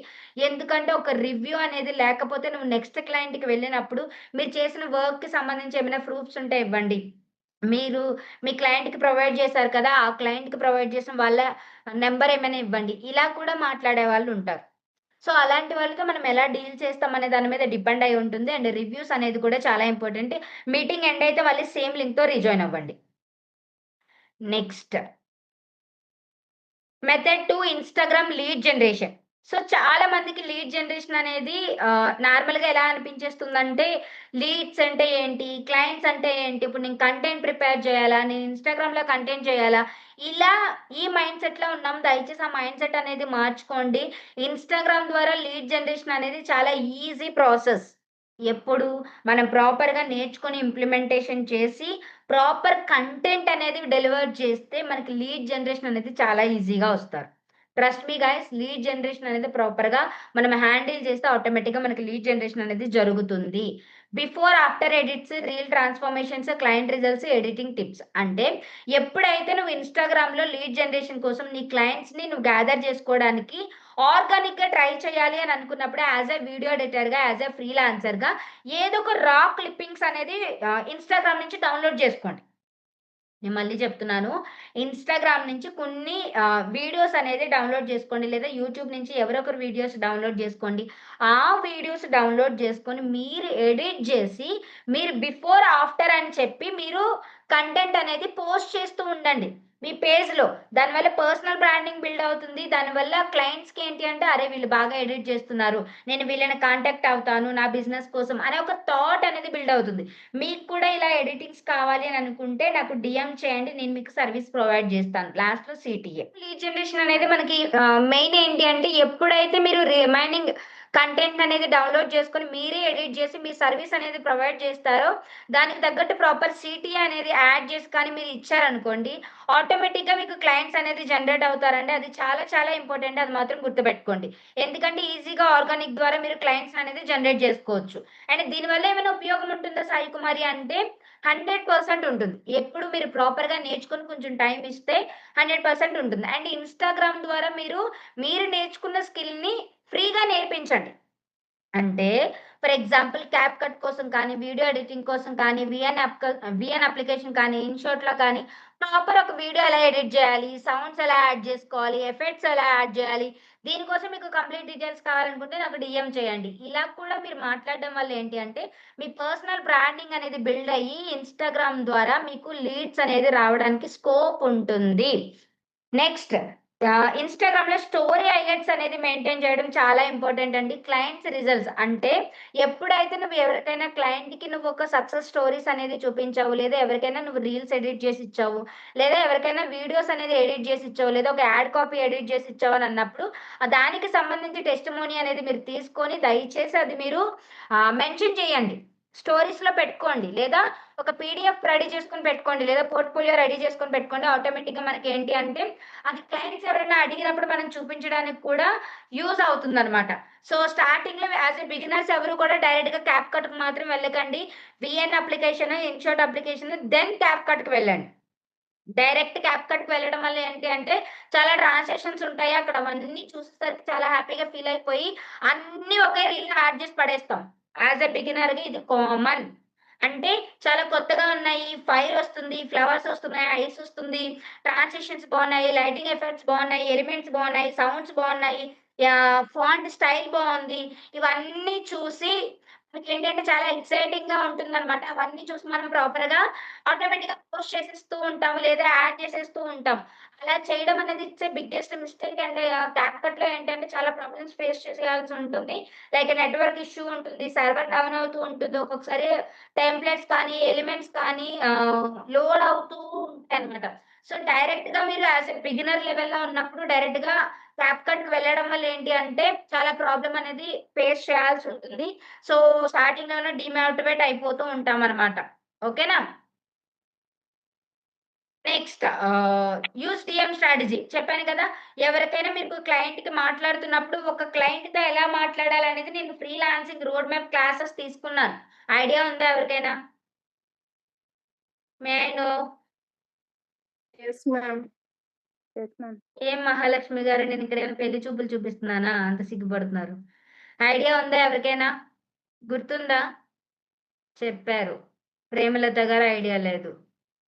ఎందుకంటే ఒక రివ్యూ అనేది లేకపోతే నువ్వు నెక్స్ట్ క్లయింట్‌కి వెళ్ళినప్పుడు మీరు చేసిన వర్క్‌కి సంబంధించి ఏమైనా ప్రూఫ్స్ ఉంటే ఇవ్వండి. మీరు మీ క్లయింట్‌కి ప్రొవైడ్ చేశారు కదా! ఆ క్లయింట్‌కి ప్రొవైడ్ చేసిన వాళ్ళ నంబర్ ఏమైనా ఇవ్వండి. ఇలా కూడా మాట్లాడే వాళ్ళుంటారు. సో, అలాంటి వాళ్ళతో మనం ఎలా డీల్ చేస్తాం అనే దాని మీద డిపెండ్ అయ్యి ఉంటుంది. అండ్ రివ్యూస్ అనేది కూడా చాలా ఇంపార్టెంట్. మీటింగ్ ఎండ్ అయితే మళ్ళీ సేమ్ లింక్‌తో రీజాయిన్ అవ్వండి. Next method 2 Instagram lead generation. So, చాలా మందికి లీడ్ జనరేషన్ అనేది నార్మల్‌గా ఎలా అనిపించేస్తుందంటే, లీడ్స్ అంటే ఏంటి? క్లయింట్స్ అంటే ఏంటి? ఇప్పుడు నేను కంటెంట్ ప్రిపేర్ చేయాలా? నేను ఇన్‌స్టాగ్రామ్‌లో కంటెంట్ చేయాలా? ఇలా ఈ మైండ్‌సెట్‌లో ఉన్నాం. దయచేసి ఆ మైండ్‌సెట్ అనేది మార్చుకోండి. ఇన్‌స్టాగ్రామ్ ద్వారా లీడ్ జనరేషన్ అనేది చాలా ఈజీ ప్రాసెస్. ఎప్పుడు మనం ప్రాపర్‌గా నేర్చుకొని ఇంప్లిమెంటేషన్ చేసి, ప్రాపర్ కంటెంట్ అనేది డెలివర్ చేస్తే మనకి లీడ్ జనరేషన్ అనేది చాలా ఈజీగా వస్తారు. Trust me guys, lead generation అనేది ప్రాపర్‌గా మనం హ్యాండిల్ చేస్తే ఆటోమేటిక్‌గా మనకి లీడ్ జనరేషన్ అనేది జరుగుతుంది. Before, after edits, reel transformations, client results, editing tips. అంటే ఎప్పుడైతే నువ్వు ఇన్‌స్టాగ్రామ్‌లో లీడ్ జనరేషన్ కోసం నీ క్లయింట్స్‌ని నువ్వు గ్యాదర్ చేసుకోవడానికి ఆర్గానిక్‌గా ట్రై చేయాలి అని అనుకున్నప్పుడు యాస్ ఎ వీడియో ఎడిటర్‌గా, యాస్ ఎ ఫ్రీలాన్సర్‌గా ఏదో ఒక రా క్లిప్పింగ్స్ అనేది ఇన్‌స్టాగ్రామ్ నుంచి డౌన్‌లోడ్ జేసుకోండి. నేను మళ్ళీ చెప్తున్నాను. ఇన్‌స్టాగ్రామ్ నుంచి కొన్ని వీడియోస్ అనేది డౌన్‌లోడ్ జేసుకోండి. లేదా యూట్యూబ్ నుంచి ఎవరో ఒకరు వీడియోస్ డౌన్‌లోడ్ జేసుకోండి. ఆ వీడియోస్ డౌన్‌లోడ్ చేసుకొని మీరు ఎడిట్ జేసి, మీరు బిఫోర్, ఆఫ్టర్ అని చెప్పి మీరు కంటెంట్ అనేది పోస్ట్ చేస్తూ ఉండండి మీ పేజ్‌లో. దానివల్ల పర్సనల్ బ్రాండింగ్ బిల్డ్ అవుతుంది. దానివల్ల క్లయింట్స్‌కి ఏంటి అంటే, అరే! వీళ్ళు బాగా ఎడిట్ చేస్తున్నారు. నేను వీళ్ళని కాంటాక్ట్ అవుతాను నా బిజినెస్ కోసం అనే ఒక థాట్ అనేది బిల్డ్ అవుతుంది. మీకు కూడా ఇలా ఎడిటింగ్స్ కావాలి అని అనుకుంటే నాకు డీఎం చేయండి. నేను మీకు సర్విస్ ప్రొవైడ్ చేస్తాను. లాస్ట్‌లో సీటీఏ. లీడ్ జనరేషన్ అనేది మనకి మెయిన్ ఏంటి అంటే ఎప్పుడైతే మీరు రిమైనింగ్ కంటెంట్ అనేది డౌన్‌లోడ్ చేసుకొని మీరే ఎడిట్ చేసి మీ సర్విస్ అనేది ప్రొవైడ్ చేస్తారో దానికి తగ్గట్టు ప్రాపర్ సీటీఏ అనేది యాడ్ చేసి కానీ మీరు ఇచ్చారనుకోండి ఆటోమేటిక్‌గా మీకు క్లయింట్స్ అనేది జనరేట్ అవుతారండి. అది చాలా చాలా ఇంపార్టెంట్. అది మాత్రం గుర్తుపెట్టుకోండి. ఎందుకంటే ఈజీగా ఆర్గానిక్ ద్వారా మీరు క్లయింట్స్ అనేది జనరేట్ చేసుకోవచ్చు. అండ్ దీనివల్ల ఏమైనా ఉపయోగం ఉంటుందా సాయి కుమారి అంటే 100% ఉంటుంది. ఎప్పుడు మీరు ప్రాపర్‌గా నేర్చుకొని కొంచెం టైమ్ ఇస్తే 100% ఉంటుంది. అండ్ ఇన్‌స్టాగ్రామ్ ద్వారా మీరు నేర్చుకున్న స్కిల్‌ని ఫ్రీగా నేర్పించండి. అంటే ఫర్ ఎగ్జాంపుల్ క్యాప్‌కట్ కోసం కానీ, వీడియో ఎడిటింగ్ కోసం కానీ, వీఎన్ అప్లికేషన్ కానీ, ఇన్‌షాట్‌లో కానీ ప్రాపర్ ఒక వీడియో ఎలా ఎడిట్ జేయాలి, సౌండ్స్ ఎలా యాడ్ జేసుకోవాలి, ఎఫెక్ట్స్ ఎలా యాడ్ జేయాలి, దీనికోసం మీకు కంప్లీట్ డీటెయిల్స్ కావాలనుకుంటే నాకు డీఎం చేయండి. ఇలా కూడా మీరు మాట్లాడడం వల్ల ఏంటి అంటే, మీ పర్సనల్ బ్రాండింగ్ అనేది బిల్డ్ అయ్యి ఇన్‌స్టాగ్రామ్ ద్వారా మీకు లీడ్స్ అనేది రావడానికి స్కోప్ ఉంటుంది. నెక్స్ట్ ఇన్‌స్టాగ్రామ్‌లో స్టోరీ హైలైట్స్ అనేది మెయింటైన్ చేయడం చాలా ఇంపార్టెంట్ అండి. క్లయింట్స్ రిజల్ట్స్ అంటే ఎప్పుడైతే నువ్వు ఎవరికైనా క్లయింట్‌కి నువ్వు ఒక సక్సెస్ స్టోరీస్ అనేది చూపించావు, లేదా ఎవరికైనా నువ్వు రీల్స్ ఎడిట్ చేసి ఇచ్చావు, లేదా ఎవరికైనా వీడియోస్ అనేది ఎడిట్ చేసి ఇచ్చావు, లేదా ఒక యాడ్ కాపీ ఎడిట్ చేసి ఇచ్చావు అని అన్నప్పుడు దానికి సంబంధించి టెస్టిమోనీ అనేది మీరు తీసుకొని దయచేసి అది మీరు మెన్షన్ చేయండి. స్టోరీస్‌లో పెట్టుకోండి. లేదా ఒక పీడీఎఫ్ రెడీ చేసుకొని పెట్టుకోండి. లేదా పోర్ట్‌ఫోలియో రెడీ చేసుకొని పెట్టుకోండి. ఆటోమేటిక్‌గా మనకేంటి అంటే అది క్లయింట్స్ ఎవరైనా అడిగినప్పుడు మనం చూపించడానికి కూడా యూజ్ అవుతుందనమాట. సో, స్టార్టింగ్‌లో యాస్ ఎ బిగినర్స్ ఎవరు కూడా డైరెక్ట్‌గా క్యాప్‌కట్‌కి మాత్రం వెళ్ళకండి. VN application, InShot application then క్యాప్‌కట్‌కి వెళ్ళండి. డైరెక్ట్ క్యాప్‌కట్‌కి వెళ్ళడం వల్ల ఏంటి అంటే చాలా ట్రాన్సాక్షన్స్ ఉంటాయి. అక్కడ అవన్నీ చూసేసరికి చాలా హ్యాపీగా ఫీల్ అయిపోయి అన్నీ ఒకే రీల్‌లో యాడ్ చేసి పడేస్తాం. యాస్ ఎ బిగినర్‌గా ఇది కామన్. అంటే చాలా కొత్తగా ఉన్నాయి. ఫైర్ ఒస్తుంది, ఫ్లవర్స్ ఒస్తున్నాయి, ఐస్ ఒస్తుంది, ట్రాన్సిషన్స్ బావున్నాయి, లైటింగ్ ఎఫెక్ట్స్ బావున్నాయి, ఎలిమెంట్స్ బావున్నాయి, సౌండ్స్ బావున్నాయి, ఫాంట్ స్టైల్ బావుంది. ఇవన్నీ చూసి మనకేంటంటే చాలా ఎక్సైటింగ్‌గా ఉంటుందనమాట. అవన్నీ చూసి మనం ప్రాపర్‌గా ఆటోమేటిక్‌గా పోస్ట్ చేసేస్తూ ఉంటాము. లేదా యాడ్ చేసేస్తూ ఉంటాం. అలా చేయడం అనేది it's a biggest mistake and క్యాప్‌కట్‌లో ఏంటంటే చాలా ప్రాబ్లమ్స్ ఫేస్ చేసేయాల్సి ఉంటుంది. లైక్ నెట్వర్క్ ఇష్యూ ఉంటుంది. సర్వర్ డౌన్ అవుతూ ఉంటుంది. ఒక్కొక్కసారి టెంప్లేట్స్ కానీ, ఎలిమెంట్స్ కానీ లోడ్ అవుతూ ఉంటాయన్నమాట. సో, డైరెక్ట్‌గా మీరు యాస్ ఎ బిగినర్ లెవెల్‌లో ఉన్నప్పుడు డైరెక్ట్‌గా క్యాప్‌కట్‌కి వెళ్ళడం వల్ల ఏంటి అంటే చాలా ప్రాబ్లమ్ అనేది ఫేస్ చేయాల్సి ఉంటుంది. సో, స్టార్టింగ్‌లోనే డీమోటివేట్ అయిపోతూ ఉంటామన్నమాట. ఓకేనా? నెక్స్ట్ యూజ్ డీఎం స్ట్రాటజీ చెప్పాను కదా! ఎవరికైనా మీకు క్లయింట్‌కి మాట్లాడుతున్నప్పుడు ఒక క్లయింట్‌తో ఎలా మాట్లాడాలనేది నేను ఫ్రీలాన్సింగ్ రోడ్ మ్యాప్ క్లాసెస్ తీసుకున్నాను. ఐడియా ఉందా ఎవరికైనా? మే I no? Yes ma'am. Yes ma'am. ఏం మహాలక్ష్మి గారు నేను ఇక్కడేమైనా పెళ్లి చూపులు చూపిస్తున్నానా? అంత సిగ్గుపడుతున్నారు. ఐడియా ఉందా ఎవరికైనా? గుర్తుందా? చెప్పారు. ప్రేమలత గారు ఐడియా లేదు.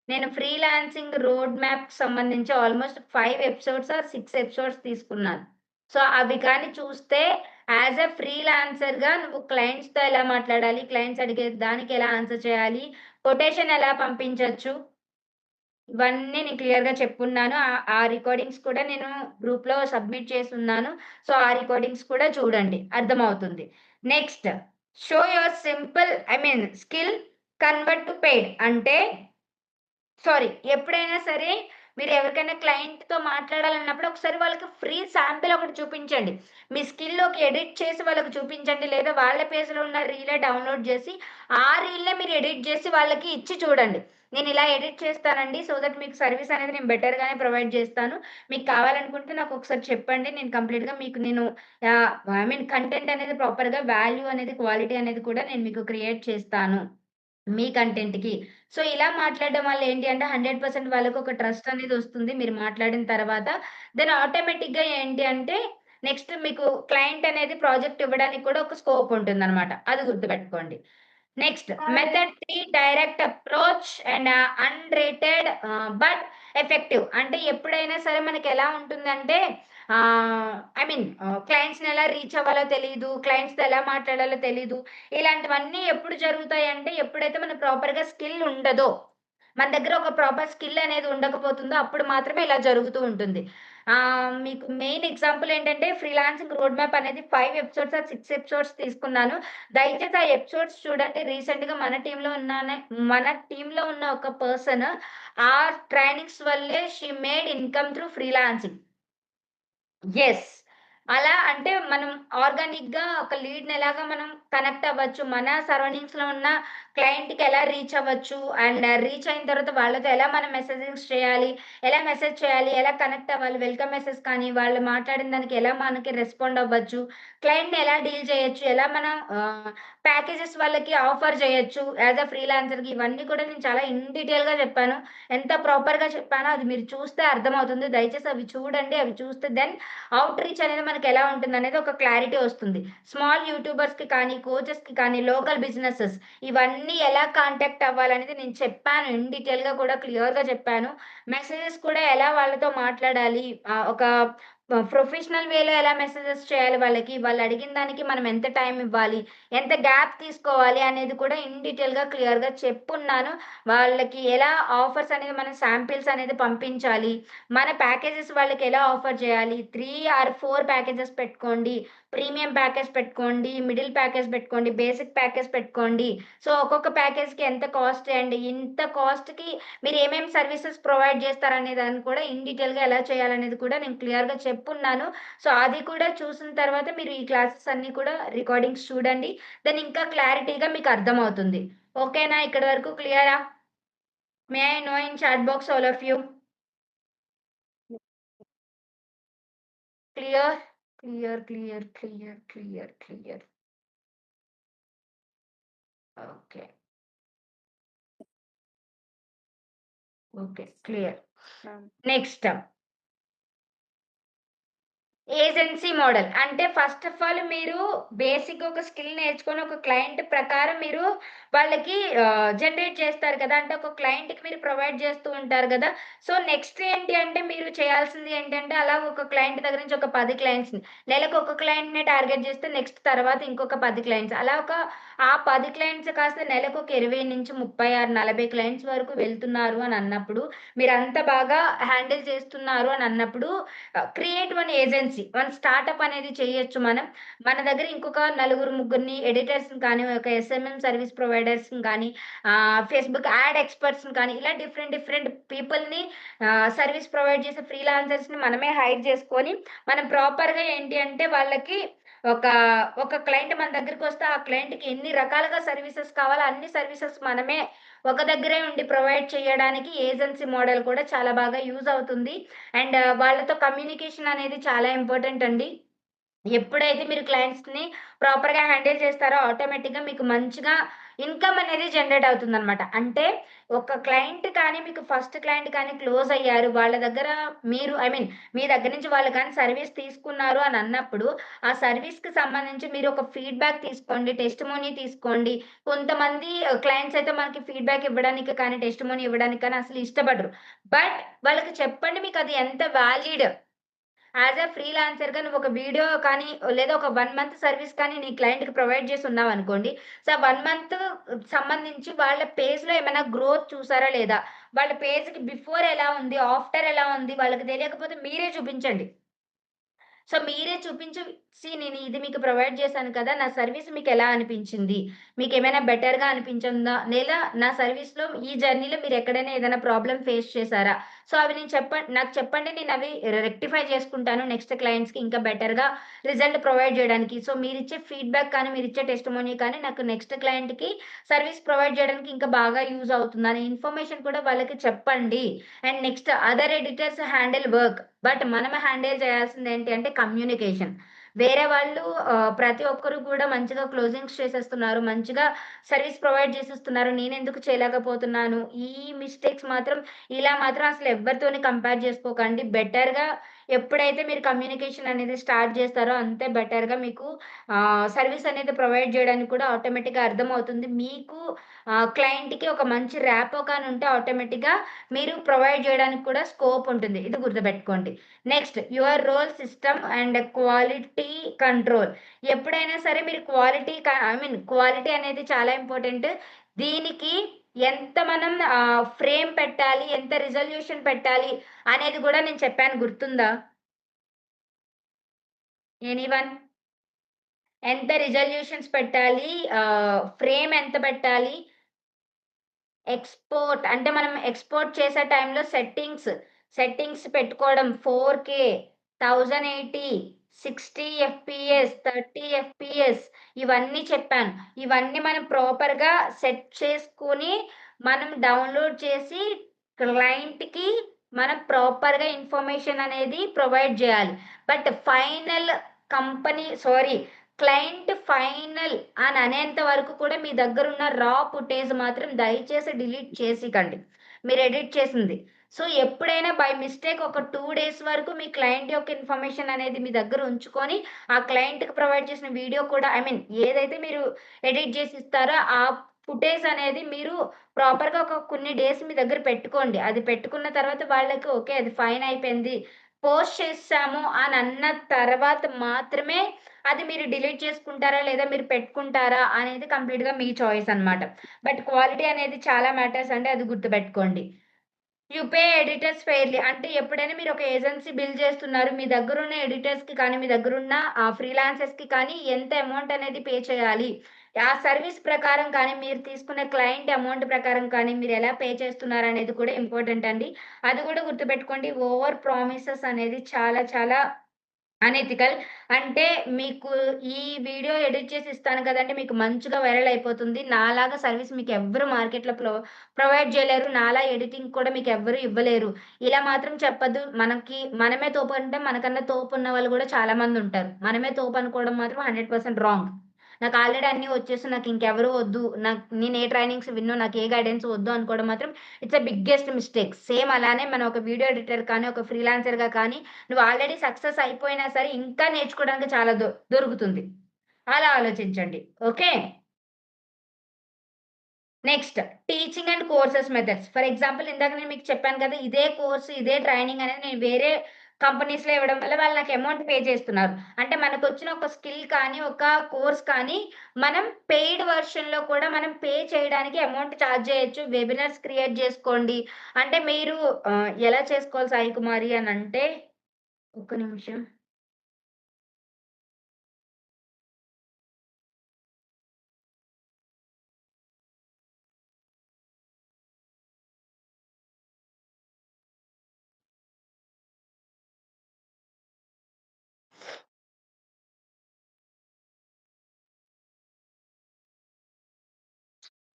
నేను ఫ్రీలాన్సింగ్ రోడ్ మ్యాప్‌కి సంబంధించి ఆల్‌మోస్ట్ 5 ఎపిసోడ్స్ ఆర్ 6 ఎపిసోడ్స్ తీసుకున్నాను. సో, అవి కానీ చూస్తే యాస్ ఎ ఫ్రీలాన్సర్‌గా నువ్వు క్లయింట్స్‌తో ఎలా మాట్లాడాలి? క్లయింట్స్ అడిగే దానికి ఎలా ఆన్సర్ చేయాలి? కొటేషన్ ఎలా పంపించొచ్చు? ఇవన్నీ నేను క్లియర్‌గా చెప్పున్నాను. ఆ రికార్డింగ్స్ కూడా నేను గ్రూప్‌లో సబ్మిట్ చేసున్నాను. సో, ఆ రికార్డింగ్స్ కూడా చూడండి. అర్థమవుతుంది. Next show your simple skill convert to paid అంటే సారీ. ఎప్పుడైనా సరే మీరు ఎవరికైనా క్లయింట్‌తో మాట్లాడాలన్నప్పుడు ఒకసారి వాళ్ళకి ఫ్రీ శాంపిల్ ఒకటి చూపించండి. మీ స్కిల్‌లోకి ఎడిట్ చేసి వాళ్ళకి చూపించండి. లేదా వాళ్ళ పేజ్‌లో ఉన్న రీలే డౌన్‌లోడ్ చేసి, ఆ రీల్‌నే మీరు ఎడిట్ చేసి వాళ్ళకి ఇచ్చి చూడండి. నేనిలా ఎడిట్ చేస్తానండి. సో దట్ మీకు సర్వీస్ అనేది నేను బెటర్‌గానే ప్రొవైడ్ చేస్తాను. మీకు కావాలనుకుంటే నాకొకసారి చెప్పండి. నేను కంప్లీట్‌గా మీకు నేను ఐ మీన్ కంటెంట్ అనేది ప్రాపర్‌గా వాల్యూ అనేది, క్వాలిటీ అనేది కూడా నేను మీకు క్రియేట్ చేస్తాను. మీ కంటెంట్‌కి. సో, ఇలా మాట్లాడడం వల్ల ఏంటి అంటే 100% వాళ్ళకొక ట్రస్ట్ అనేదొస్తుంది మీరు మాట్లాడిన తర్వాత. దెన్ ఆటోమేటిక్‌గా ఏంటి అంటే నెక్స్ట్ మీకు క్లయింట్ అనేది ప్రాజెక్ట్ ఇవ్వడానికి కూడా ఒక స్కోప్ ఉంటుందనమాట. అది గుర్తుపెట్టుకోండి. Next method 3 direct approach and అన్‌రేటెడ్ but effective. అంటే ఎప్పుడైనా సరే మనకెలా ఉంటుందంటే ఐ మీన్ క్లయింట్స్‌ని ఎలా రీచ్ అవ్వాలో తెలీదు. క్లయింట్స్‌తో ఎలా మాట్లాడాలో తెలీదు. ఇలాంటివన్నీ ఎప్పుడు జరుగుతాయంటే, ఎప్పుడైతే మనకు ప్రాపర్‌గా స్కిల్ ఉండదో, మన దగ్గర ఒక ప్రాపర్ స్కిల్ అనేది ఉండకపోతుందో, అప్పుడు మాత్రమే ఇలా జరుగుతూ ఉంటుంది. మీకు మెయిన్ ఎగ్జాంపుల్ ఏంటంటే, ఫ్రీలాన్సింగ్ రోడ్ మ్యాప్ అనేది 5 ఎపిసోడ్స్ ఆర్ 6 ఎపిసోడ్స్ తీసుకున్నాను. దయచేసి ఆ ఎపిసోడ్స్ చూడండి. రీసెంట్‌గా మన టీమ్‌లో ఉన్న ఒక పర్సన్ ఆ ట్రైనింగ్స్ వల్లే she made income through freelancing. Yes. అలా అంటే మనం ఆర్గానిక్‌గా ఒక లీడ్‌ని ఎలాగా మనం కనెక్ట్ అవ్వచ్చు. మన సరౌండింగ్స్‌లో ఉన్న క్లయింట్‌కి ఎలా రీచ్ అవ్వచ్చు. అండ్ రీచ్ అయిన తర్వాత వాళ్ళతో ఎలా మనం మెసేజింగ్స్ చేయాలి. ఎలా మెసేజ్ చేయాలి. ఎలా కనెక్ట్ అవ్వాలి. వెల్కమ్ మెసేజ్ కానీ, వాళ్ళు మాట్లాడిన దానికి ఎలా మనకి రెస్పాండ్ అవ్వచ్చు. క్లయింట్‌ని ఎలా డీల్ చేయొచ్చు. ఎలా మనం ప్యాకేజెస్ వాళ్ళకి ఆఫర్ చేయొచ్చు. యాస్ ఎ ఫ్రీలాన్సర్‌కి ఇవన్నీ కూడా నేను చాలా ఇన్ డీటెయిల్‌గా చెప్పాను. ఎంత ప్రాపర్‌గా చెప్పానో అది మీరు చూస్తే అర్థమవుతుంది. దయచేసి అవి చూడండి. అవి చూస్తే దెన్ ఔట్ రీచ్ అనేది మనకెలా ఉంటుందనేది ఒక క్లారిటీ వస్తుంది. స్మాల్ యూట్యూబర్స్‌కి కానీ, కోచెస్‌కి కానీ, లోకల్ బిజినెసెస్ ఇవన్నీ ఎలా కాంటాక్ట్ అవ్వాలనేది నేను చెప్పాను. ఇన్ డీటెయిల్‌గా కూడా క్లియర్‌గా చెప్పాను. మెసేజెస్ కూడా ఎలా వాళ్ళతో మాట్లాడాలి. ఒక ప్రొఫెషనల్ వేలో ఎలా మెసేజెస్ చేయాలి వాళ్ళకి, వాళ్ళు అడిగిన దానికి మనం ఎంత టైమ్ ఇవ్వాలి, ఎంత గ్యాప్ తీసుకోవాలి అనేది కూడా ఇన్ డీటెయిల్‌గా క్లియర్‌గా చెప్పున్నాను. వాళ్ళకి ఎలా ఆఫర్స్ అనేది మనం శాంపిల్స్ అనేది పంపించాలి. మన ప్యాకేజెస్ వాళ్ళకెలా ఆఫర్ చేయాలి? 3 ఆర్ 4 ప్యాకేజెస్ పెట్టుకోండి. ప్రీమియం ప్యాకేజ్ పెట్టుకోండి. మిడిల్ ప్యాకేజ్ పెట్టుకోండి. బేసిక్ ప్యాకేజ్ పెట్టుకోండి. సో, ఒక్కొక్క ప్యాకేజ్‌కి ఎంత కాస్ట్ అండి? ఇంత కాస్ట్‌కి మీరు ఏమేమి సర్వీసెస్ ప్రొవైడ్ చేస్తారనే దాన్ని కూడా ఇన్ డీటెయిల్‌గా ఎలా చేయాలనేది కూడా నేను క్లియర్‌గా చెప్పున్నాను. సో, అది కూడా చూసిన తర్వాత మీరు ఈ క్లాసెస్ అన్నీ కూడా రికార్డింగ్స్ చూడండి. దెన్ ఇంకా క్లారిటీగా మీకు అర్థమవుతుంది. ఓకేనా? ఇక్కడి వరకు క్లియరా? May I know in chat box all of you. Clear? Clear, clear, clear, clear, clear. Okay. Okay, clear. Next. Agency model. అంటే ఫస్ట్ ఆఫ్ ఆల్ మీరు బేసిక్‌గా ఒక స్కిల్ నేర్చుకొని ఒక క్లయింట్ ప్రకారం మీరు వాళ్ళకి జనరేట్ చేస్తారు కదా! అంటే ఒక క్లయింట్‌కి మీరు ప్రొవైడ్ చేస్తూ ఉంటారు గదా! సో, నెక్స్ట్ ఏంటి అంటే మీరు చేయాల్సింది ఏంటంటే అలా ఒక క్లయింట్ దగ్గర నుంచి ఒక 10 క్లయింట్స్‌ని నెలకు ఒక క్లయింట్‌నే టార్గెట్ చేస్తే నెక్స్ట్ తర్వాత ఇంకొక 10 క్లయింట్స్. అలా ఆ 10 క్లయింట్స్ కాస్త నెలకు ఒక 20-30 ఆర్ 40 క్లయింట్స్ వరకు వెళ్తున్నారు అని అన్నప్పుడు మీరంత బాగా హ్యాండిల్ చేస్తున్నారు అని అన్నప్పుడు create one agency. One startup అనేది చేయొచ్చు మనం. మన దగ్గర ఇంకొక నలుగురు, ముగ్గురిని ఎడిటర్స్‌ని కానీ, ఒక ఎస్ఎంఎం సర్విస్ ప్రొవైడర్స్‌ని కానీ, ఫేస్‌బుక్ యాడ్ ఎక్స్‌పర్ట్స్‌ని కానీ, ఇలా డిఫరెంట్ డిఫరెంట్ పీపుల్‌ని సర్విస్ ప్రొవైడ్ చేసే ఫ్రీలాన్సర్స్‌ని మనమే హైర్ చేసుకొని, మనం ప్రాపర్‌గా ఏంటి అంటే వాళ్ళకి ఒక, ఒక క్లయింట్ మన దగ్గరికొస్తే ఆ క్లయింట్‌కి ఎన్ని రకాలుగా సర్వీసెస్ కావాలో అన్ని సర్వీసెస్ మనమే ఒక దగ్గరే ఉండి ప్రొవైడ్ చేయడానికి ఏజెన్సీ మోడల్ కూడా చాలా బాగా యూజ్ అవుతుంది. అండ్ వాళ్ళతో కమ్యూనికేషన్ అనేది చాలా ఇంపార్టెంట్ అండి. ఎప్పుడైతే మీరు క్లయింట్స్‌ని ప్రాపర్‌గా హ్యాండిల్ చేస్తారో ఆటోమేటిక్‌గా మీకు మంచిగా ఇన్‌కమ్ అనేది జనరేట్ అవుతుందనమాట. అంటే ఒక క్లయింట్ కానీ మీకు ఫస్ట్ క్లయింట్ కానీ క్లోజ్ అయ్యారు. వాళ్ళ దగ్గర మీరు ఐ మీన్ మీ దగ్గర నుంచి వాళ్ళు కానీ సర్వీస్ తీసుకున్నారు అని అన్నప్పుడు, ఆ సర్వీస్‌కి సంబంధించి మీరు ఒక ఫీడ్‌బ్యాక్ తీసుకోండి. టెస్టిమోనీ తీసుకోండి. కొంతమంది క్లయింట్స్ అయితే మనకి ఫీడ్‌బ్యాక్ ఇవ్వడానికి కానీ, టెస్టిమోనీ ఇవ్వడానికి కానీ అసలు ఇష్టపడరు. బట్ వాళ్ళకి చెప్పండి మీకది ఎంత వాలిడ్. యాస్ ఎ ఫ్రీలాన్సర్‌గా నువ్వొక వీడియో కానీ, లేదా ఒక 1 మంత్ సర్విస్ కానీ నీ క్లయింట్‌కి ప్రొవైడ్ చేసున్నావనుకోండి. సో, 1 మంత్ సంబంధించి వాళ్ళ పేజ్‌లో ఏమైనా గ్రోత్ చూసారా లేదా? వాళ్ళ పేజ్‌కి బిఫోర్ ఎలా ఉంది? ఆఫ్టర్ ఎలా ఉంది? వాళ్ళకి తెలియకపోతే మీరే చూపించండి. సో, మీరే చూపించి నేను ఇది మీకు ప్రొవైడ్ చేశాను కదా! నా సర్విస్ మీకెలా అనిపించింది? మీకేమైనా బెటర్‌గా అనిపించిందా? లేదా నా సర్విస్‌లో ఈ జర్నీలో మీరెక్కడైనా ఏదైనా ప్రాబ్లమ్ ఫేస్ చేశారా? సో, అవి నాకు చెప్పండి. నేనవి రెక్టిఫై చేసుకుంటాను నెక్స్ట్ క్లయింట్స్‌కి ఇంకా బెటర్‌గా రిజల్ట్ ప్రొవైడ్ జేయడానికి. సో, మీరిచ్చే ఫీడ్‌బ్యాక్ కానీ, మీరిచ్చే టెస్టిమోనీ కానీ నాకు నెక్స్ట్ క్లయింట్‌కి సర్విస్ ప్రొవైడ్ జేయడానికి ఇంకా బాగా యూజ్ అవుతుంది అనే ఇన్ఫర్మేషన్ కూడా వాళ్ళకి చెప్పండి. And next other editors handle work. But మనం హ్యాండిల్ చేయాల్సింది ఏంటి అంటే కమ్యూనికేషన్. వేరే వాళ్ళు ప్రతి ఒక్కరు కూడా మంచిగా క్లోజింగ్స్ చేసేస్తున్నారు. మంచిగా సర్విస్ ప్రొవైడ్ చేసేస్తున్నారు. నేనెందుకు చేయలేకపోతున్నాను? ఈ మిస్టేక్స్ మాత్రం ఇలా మాత్రం అసలు ఎవ్వరితోని కంపేర్ చేసుకోకండి. బెటర్‌గా ఎప్పుడైతే మీరు కమ్యూనికేషన్ అనేది స్టార్ట్ చేస్తారో అంతే బెటర్‌గా మీకు సర్విస్ అనేది ప్రొవైడ్ చేయడానికి కూడా ఆటోమేటిక్‌గా అర్థమవుతుంది. మీకు క్లయింట్‌కి ఒక మంచి ర్యాపో కాని ఉంటే ఆటోమేటిక్‌గా మీరు ప్రొవైడ్ జేయడానికి కూడా స్కోప్ ఉంటుంది. ఇది గుర్తుపెట్టుకోండి. Next your role system and quality control. ఎప్పుడైనా సరే మీరు క్వాలిటీ అనేది చాలా ఇంపార్టెంట్. దీనికి ఎంత మనం ఫ్రేమ్ పెట్టాలి, ఎంత రిజల్యూషన్ పెట్టాలి అనేది గూడా నేను చెప్పాను గుర్తుందా? ఎనీవన్? ఎంత రిజల్యూషన్స్ పెట్టాలి, ఫ్రేమ్ ఎంత పెట్టాలి, అంటే మనం ఎక్స్‌పోర్ట్ చేసే టైంలో సెట్టింగ్స్ పెట్టుకోవడం 4K, 1080, 60 ఎఫ్‌పీఎస్, 30 ఎఫ్‌పీఎస్ ఇవన్నీ చెప్పాను. ఇవన్నీ మనం ప్రాపర్‌గా సెట్ చేసుకొని, మనం డౌన్‌లోడ్ చేసి క్లయింట్‌కి మనం ప్రాపర్‌గా ఇన్ఫర్మేషన్ అనేది ప్రొవైడ్ జేయాలి. బట్ క్లయింట్ ఫైనల్ అని అనేంత వరకు కూడా మీ దగ్గరున్న రా ఫుటేజ్ మాత్రం దయచేసి డిలీట్ చేసికండి. మీరు ఎడిట్ చేసింది. సో, ఎప్పుడైనా బై మిస్టేక్ ఒక 2 డేస్ వరకు మీ క్లయింట్ యొక్క ఇన్ఫర్మేషన్ అనేది మీ దగ్గర ఉంచుకొని, ఆ క్లయింట్‌కి ప్రొవైడ్ చేసిన వీడియో కూడా ఏదైతే మీరు ఎడిట్ చేసి ఇస్తారో ఆ ఫుటేజ్ అనేది మీరు ప్రాపర్‌గా ఒక కొన్ని డేస్ మీ దగ్గర పెట్టుకోండి. అది పెట్టుకున్న తర్వాత వాళ్ళకి ఓకే. అది ఫైన్ అయిపోయింది. పోస్ట్ చేసేసాము అని అన్న తర్వాత మాత్రమే అది మీరు డిలీట్ చేసుకుంటారా? లేదా మీరు పెట్టుకుంటారా? అనేది కంప్లీట్‌గా మీ చాయిస్ అన్నమాట. బట్ క్వాలిటీ అనేది చాలా మ్యాటర్స్ అండి. అది గుర్తుపెట్టుకోండి. You pay editors fairly. అంటే ఎప్పుడైనా మీరు ఒక ఏజెన్సీ బిల్ చేస్తున్నారు. మీ దగ్గరున్న ఎడిటర్స్‌కి కానీ, మీ దగ్గరున్న ఫ్రీలాన్సర్స్‌కి కానీ ఎంత అమౌంట్ అనేది పే చేయాలి? ఆ సర్విస్ ప్రకారం కానీ, మీరు తీసుకునే క్లయింట్ అమౌంట్ ప్రకారం కానీ, మీరెలా పే చేస్తున్నారనేది కూడా ఇంపార్టెంట్ అండి. అది కూడా గుర్తుపెట్టుకోండి. ఓవర్ ప్రామిసెస్ అనేది చాలా చాలా అనెతికల్. అంటే మీకు ఈ వీడియో ఎడిట్ చేసి ఇస్తాను కదండీ! మీకు మంచిగా వైరల్ అయిపోతుంది. నాలాగా సర్విస్ మీకెవ్వరు మార్కెట్‌లో ప్రొవైడ్ చేయలేరు. నాలా ఎడిటింగ్ కూడా మీకెవ్వరు ఇవ్వలేరు. ఇలా మాత్రం చెప్పొద్దు. మనమే తోపంటే మనకన్నా తోపున్న వాళ్ళు గూడా చాలా మందుంటారు. మనమే తోపనుకోవడం మాత్రం 100% రాంగ్. నాకు ఆల్రెడీ అన్నీ వచ్చేసి నాకింకెవరు వద్దు. నేను ఏ ట్రైనింగ్స్ వినను. నాకు ఏ గైడెన్స్ వద్దు అనుకోవడం మాత్రం it's a biggest mistake. Same అలానే మనం ఒక వీడియో ఎడిటర్ కానీ, ఒక ఫ్రీలాన్సర్‌గా కానీ నువ్వు ఆల్రెడీ సక్సెస్ అయిపోయినా సరే ఇంకా నేర్చుకోవడానికి చాలా దొరుకుతుంది. అలా ఆలోచించండి. Okay. Next teaching and courses methods. For example ఇందాక నేను మీకు చెప్పాను కదా! ఇదే కోర్స్, ఇదే ట్రైనింగ్ అనేది నేను వేరే కంపెనీస్‌లో ఇవ్వడం వల్ల వాళ్ళు నాకు అమౌంట్ పే చేస్తున్నారు. అంటే మనకొచ్చిన ఒక స్కిల్ కానీ, ఒక కోర్స్ కానీ మనం పెయిడ్ వెర్షన్‌లో కూడా మనం పే చేయడానికి అమౌంట్ చార్జ్ చేయొచ్చు. వెబినార్స్ క్రియేట్ చేసుకోండి. అంటే మీరు ఎలా చేసుకోవాలి సాయి కుమారి అనంటే ఒక్క నిమిషం.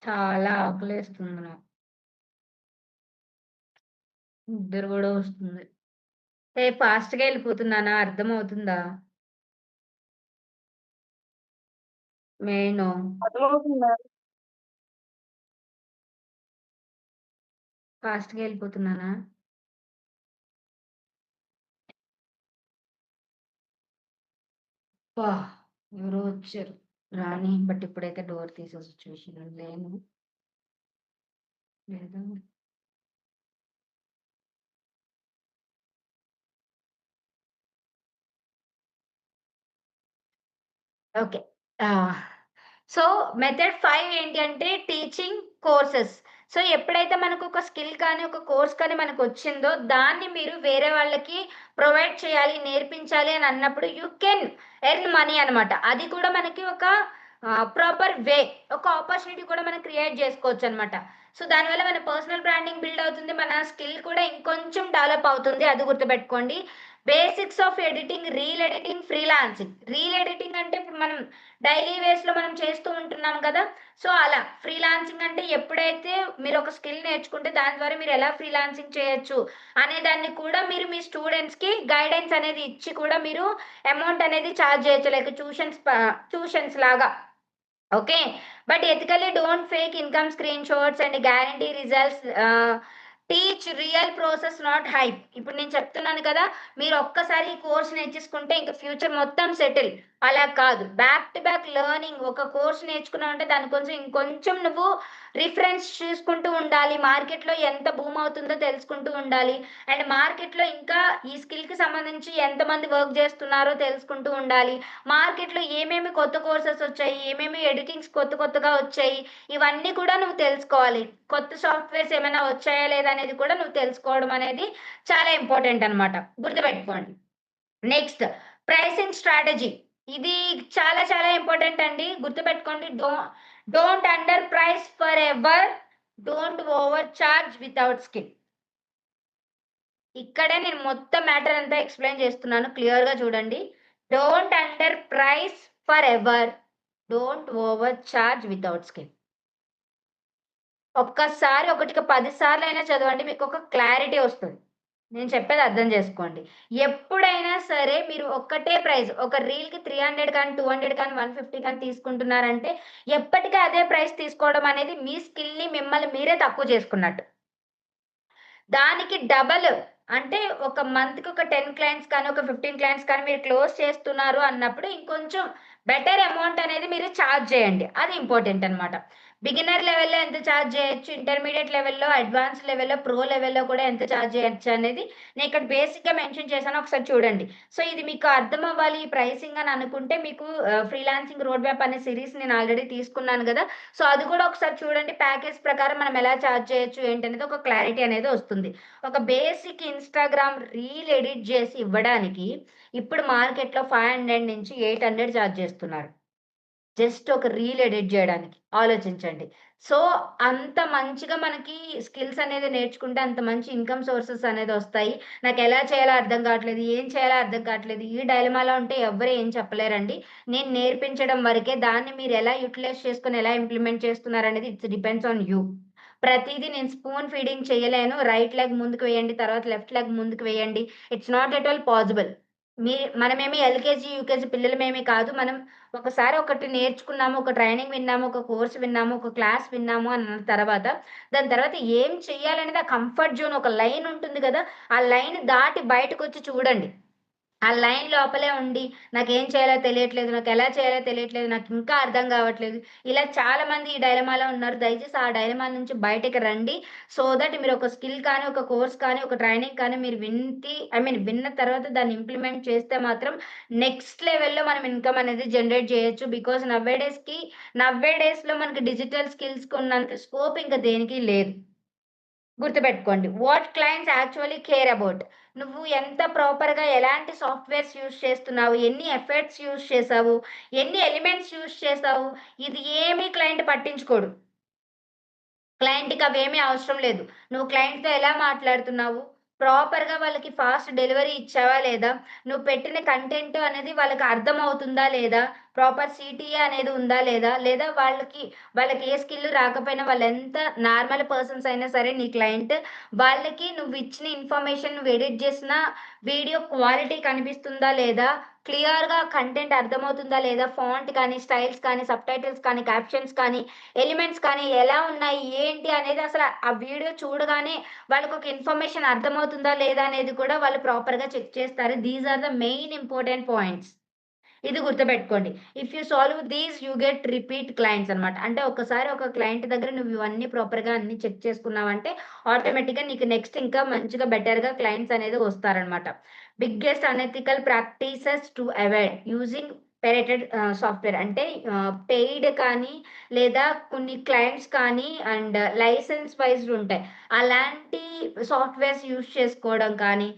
చాలా ఆకలేస్తుంది నాకు. నిద్ర గూడా వస్తుంది. ఫాస్ట్‌గా ఎళ్ళిపోతున్నానా అర్థమవుతుందా? మెయిను. అర్థమవుతుంది మ్యామ్. ఫాస్ట్‌గా ఎళ్ళిపోతున్నానా? అబ్బా! ఎవరో వచ్చారు. రాని బట్ ఇప్పుడైతే డోర్ తీసే సిట్యుయేషన్‌లో లేను. లేదా ఓకే. ఆ! సో, మెథడ్ 5 ఏంటి అంటే టీచింగ్ కోర్సెస్. సో ఎప్పుడైతే మనకు ఒక స్కిల్ కానీ, ఒక కోర్స్ కానీ మనకొచ్చిందో దాన్ని మీరు వేరే వాళ్ళకి ప్రొవైడ్ చేయాలి, నేర్పించాలి అని అన్నప్పుడు యూ కెన్ ఎర్న్ మనీ అనమాట. అది కూడా మనకి ఒక ప్రాపర్ వే, ఒక ఆపర్చునిటీ కూడా మనం క్రియేట్ చేసుకోవచ్చనమాట. సో దానివల్ల మన పర్సనల్ బ్రాండింగ్ బిల్డ్ అవుతుంది. మన స్కిల్ కూడా ఇంకొంచెం డెవలప్ అవుతుంది. అది గుర్తుపెట్టుకోండి. Basics of editing, reel editing, freelancing. Reel editing అంటే ఇప్పుడు మనం డైలీ వేస్‌లో మనం చేస్తూ ఉంటున్నాం కదా! సో అలా. ఫ్రీలాన్సింగ్ అంటే ఎప్పుడైతే మీరు ఒక స్కిల్ నేర్చుకుంటే దాని ద్వారా మీరు ఎలా ఫ్రీలాన్సింగ్ చేయొచ్చు అనే దాన్ని కూడా మీరు మీ స్టూడెంట్స్‌కి గైడెన్స్ అనేది ఇచ్చి కూడా మీరు అమౌంట్ అనేది చార్జ్ చేయొచ్చు. లైక్ ట్యూషన్స్ లాగా. Okay. But ethically don't fake income screenshots and guarantee results. Teach real process not hype. ఇప్పుడు నేను చెప్తున్నాను కదా! మీరు ఒక్కసారి ఈ కోర్స్ నేర్చేసుకుంటే ఇంక ఫ్యూచర్ మొత్తం సెటిల్. అలా కాదు. Back to back learning. ఒక కోర్స్ నేర్చుకున్నావంటే దాని కొంచెం ఇంకొంచెం నువ్వు రిఫరెన్స్ చూసుకుంటూ ఉండాలి. మార్కెట్‌లో ఎంత బూమ్ అవుతుందో తెలుసుకుంటూ ఉండాలి. అండ్ మార్కెట్‌లో ఇంకా ఈ స్కిల్‌కి సంబంధించి ఎంతమంది వర్క్ చేస్తున్నారో తెలుసుకుంటూ ఉండాలి. మార్కెట్‌లో ఏమేమి కొత్త కోర్సెస్ వచ్చాయి, ఏమేమి ఎడిటింగ్స్ కొత్తగా వచ్చాయి, ఇవన్నీ కూడా నువ్వు తెలుసుకోవాలి. కొత్త సాఫ్ట్‌వేర్స్ ఏమైనా వచ్చాయా లేదా అనేది కూడా నువ్వు తెలుసుకోవడం అనేది చాలా ఇంపార్టెంట్ అన్నమాట. గుర్తుపెట్టుకోండి. Next pricing strategy. ఇది చాలా చాలా ఇంపార్టెంట్ అండి. గుర్తుపెట్టుకోండి. Don't under price for ever. Don't over charge without skill. ఇక్కడే నేను మొత్తం మ్యాటర్ అంతా ఎక్స్‌ప్లెయిన్ చేస్తున్నాను. క్లియర్‌గా చూడండి. Don't under price for ever. Don't over charge without skill. ఒక్కసారి ఒకటికి 10 సార్లయినా చదవండి. మీకొక క్లారిటీ వస్తది. నేను చెప్పేది అర్థం చేసుకోండి. ఎప్పుడైనా సరే మీరు ఒక్కటే ప్రైస్, ఒక రీల్‌కి 300 కానీ, 200 కానీ, 150 కానీ తీసుకుంటున్నారంటే ఎప్పటికి అదే ప్రైస్ తీసుకోవడం అనేది మీ స్కిల్‌ని మిమ్మల్ని మీరే తక్కువ చేసుకున్నట్టు. దానికి డబల్, అంటే ఒక మంత్‌కి ఒక 10 క్లయింట్స్ కానీ, ఒక 15 క్లయింట్స్ కానీ మీరు క్లోజ్ చేస్తున్నారు అన్నప్పుడు ఇంకొంచెం బెటర్ అమౌంట్ అనేది మీరు చార్జ్ చేయండి. అది ఇంపార్టెంట్ అన్నమాట. బిగినర్ లెవెల్‌లో ఎంత చార్జ్ చేయొచ్చు, ఇంటర్మీడియేట్ లెవెల్‌లో, అడ్వాన్స్ లెవెల్‌లో, ప్రో లెవెల్‌లో కూడా ఎంత చార్జ్ చేయొచ్చు అనేది నేను ఇక్కడ బేసిక్‌గా మెన్షన్ చేశాను. ఒకసారి చూడండి. సో ఇది మీకు అర్థం అవ్వాలి ఈ ప్రైసింగ్ అని అనుకుంటే మీకు ఫ్రీలాన్సింగ్ రోడ్ మ్యాప్ అనే సీరీస్ నేను ఆల్రెడీ తీసుకున్నాను గదా! సో అది కూడా ఒకసారి చూడండి. ప్యాకేజ్ ప్రకారం మనం ఎలా చార్జ్ చేయొచ్చు ఏంటనేది ఒక క్లారిటీ అనేది వస్తుంది. ఒక బేసిక్ ఇన్‌స్టాగ్రామ్ రీల్ ఎడిట్ జేసి ఇవ్వడానికి ఇప్పుడు మార్కెట్‌లో 500 నుంచి 800 చార్జ్ చేస్తున్నారు. జస్ట్ ఒక రీల్ ఎడిట్ జేయడానికి. ఆలోచించండి. సో, అంత మంచిగా మనకి స్కిల్స్ అనేది నేర్చుకుంటే అంత మంచి ఇన్‌కమ్ సోర్సెస్ అనేదొస్తాయి. నాకెలా చేయాలో అర్థం కావట్లేదు, ఏం చేయాలో అర్థం కావట్లేదు. ఈ డైలమాలో ఉంటే ఎవ్వరు ఏం చెప్పలేరండి. నేను నేర్పించడం వరకే. దాన్ని మీరెలా యుటిలైజ్ చేసుకొని ఎలా ఇంప్లిమెంట్ చేస్తున్నారనేది ఇట్స్ డిపెండ్స్ ఆన్ యూ. ప్రతీదీ నేను స్పూన్ ఫీడింగ్ చేయలేను. రైట్ లెగ్ ముందుకు వేయండి, తర్వాత లెఫ్ట్ లెగ్ ముందుకు వేయండి. It's not at all possible. మనమేమి ఎల్‌కేజీ, యూకేజీ పిల్లలమేమి కాదు. మనం ఒకసారి ఒకటి నేర్చుకున్నాము, ఒక ట్రైనింగ్ విన్నాము, ఒక కోర్స్ విన్నాము, ఒక క్లాస్ విన్నాము అన్న తర్వాత, దాని తర్వాత ఏం చెయ్యాలనేది ఆ కంఫర్ట్ జోన్ ఒక లైన్ ఉంటుంది గదా! ఆ లైన్ దాటి బయటకొచ్చి చూడండి. ఆ లైన్ లోపలే ఉండి నాకేం చేయాలో తెలియట్లేదు, నాకెలా చేయాలో తెలియట్లేదు, నాకింకా అర్థం గావట్లేదు. ఇలా చాలామంది ఈ డైలమాలో ఉన్నారు. దయచేసి ఆ డైలమా నుంచి బయటకి రండి. సో దట్ మీరు ఒక స్కిల్ కానీ, ఒక కోర్స్ కానీ, ఒక ట్రైనింగ్ కానీ మీరు విన్న తర్వాత దాన్ని ఇంప్లిమెంట్ చేస్తే మాత్రం నెక్స్ట్ లెవెల్‌లో మనం ఇన్‌కమ్ అనేది జనరేట్ చేయొచ్చు. బికాజ్ నవ్వే డేస్‌లో మనకి డిజిటల్ స్కిల్స్‌కి ఉన్నంత స్కోప్ ఇంక దేనికి లేదు. గుర్తుపెట్టుకోండి. What clients actually care about. నువ్వు ఎంత ప్రాపర్‌గా ఎలాంటి సాఫ్ట్‌వేర్స్ యూజ్ చేస్తున్నావు? ఎన్ని ఎఫర్ట్స్ యూజ్ చేశావు? ఎన్ని ఎలిమెంట్స్ యూజ్ చేశావు? ఇది ఏమి క్లయింట్ పట్టించుకోడు. క్లయింట్‌కి అవేమీ అవసరం లేదు. నువ్వు క్లయింట్‌తో ఎలా మాట్లాడుతున్నావు? ప్రాపర్‌గా వాళ్ళకి ఫాస్ట్ డెలివరీ ఇచ్చావా లేదా? నువ్వు పెట్టిన కంటెంట్ అనేది వాళ్ళకి అర్థమవుతుందా లేదా? ప్రాపర్ సీటీఏ అనేది ఉందా లేదా? లేదా వాళ్ళకి ఏ స్కిల్ రాకపోయినా వాళ్ళెంత నార్మల్ పర్సన్స్ అయినా సరే నీ క్లయింట్, వాళ్ళకి నువ్వు ఇచ్చిన ఇన్ఫర్మేషన్ నువ్వు ఎడిట్ చేసిన వీడియో క్వాలిటీ కనిపిస్తుందా లేదా? క్లియర్‌గా కంటెంట్ అర్థమవుతుందా లేదా? ఫాంట్ కానీ, స్టైల్స్ కానీ, సబ్‌టైటిల్స్ కానీ, క్యాప్షన్స్ కానీ, ఎలిమెంట్స్ కానీ ఎలా ఉన్నాయి? ఏంటి? అనేది అసల ఆ వీడియో చూడగానే వాళ్ళకొక ఇన్ఫర్మేషన్ అర్థమవుతుందా లేదా అనేది కూడా వాళ్ళు ప్రాపర్‌గా చెక్ చేస్తారు. These are the main important points. ఇది గుర్తుపెట్టుకోండి. If you solve these you get repeat clients అన్నమాట. అంటే ఒక్కసారి ఒక క్లయింట్ దగ్గర నువ్వు ఇవన్నీ ప్రాపర్‌గా అన్నీ చెక్ చేసుకున్నావంటే ఆటోమేటిక్‌గా నీకు నెక్స్ట్ ఇంకా మంచిగా బెటర్‌గా క్లయింట్స్ అనేది వస్తారన్నమాట. Biggest unethical practices to avoid using pirated software అంటే పెయిడ్ కానీ, లేదా కొన్ని క్లయింట్స్ కానీ అండ్ లైసెన్స్ వైస్డ్ ఉంటాయి. అలాంటి సాఫ్ట్‌వేర్స్ యూజ్ చేసుకోవడం కానీ,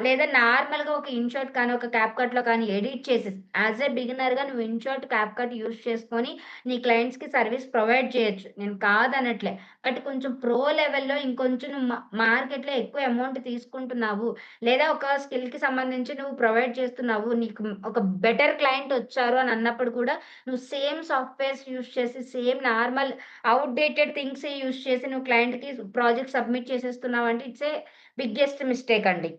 లేదా నార్మల్‌గా ఒక ఇన్‌షాట్ కానీ, ఒక క్యాప్‌కట్‌లో కానీ ఎడిట్ చేసేసి యాస్ ఎ బిగినర్‌గా నువ్వు ఇన్‌షాట్, క్యాప్‌కట్ యూజ్ చేసుకొని నీ క్లయింట్స్‌కి సర్విస్ ప్రొవైడ్ చేయొచ్చు. నేను కాదనట్లే. బట్ కొంచెం ప్రో లెవెల్‌లో ఇంకొంచెం నువ్వు మార్కెట్‌లో ఎక్కువ అమౌంట్ తీసుకుంటున్నావు. లేదా ఒక స్కిల్‌కి సంబంధించి నువ్వు ప్రొవైడ్ చేస్తున్నావు. నీకు ఒక బెటర్ క్లయింట్ వచ్చారు అని అన్నప్పుడు కూడా నువ్వు సేమ్ సాఫ్ట్‌వేర్స్ యూజ్ చేసి, సేమ్ నార్మల్ ఔట్‌డేటెడ్ థింగ్సే యూజ్ చేసి నువ్వు క్లయింట్‌కి ప్రాజెక్ట్ సబ్మిట్ చేసేస్తున్నావంటే ఇట్స్ ఏ బిగ్గెస్ట్ మిస్టేక్ అండి.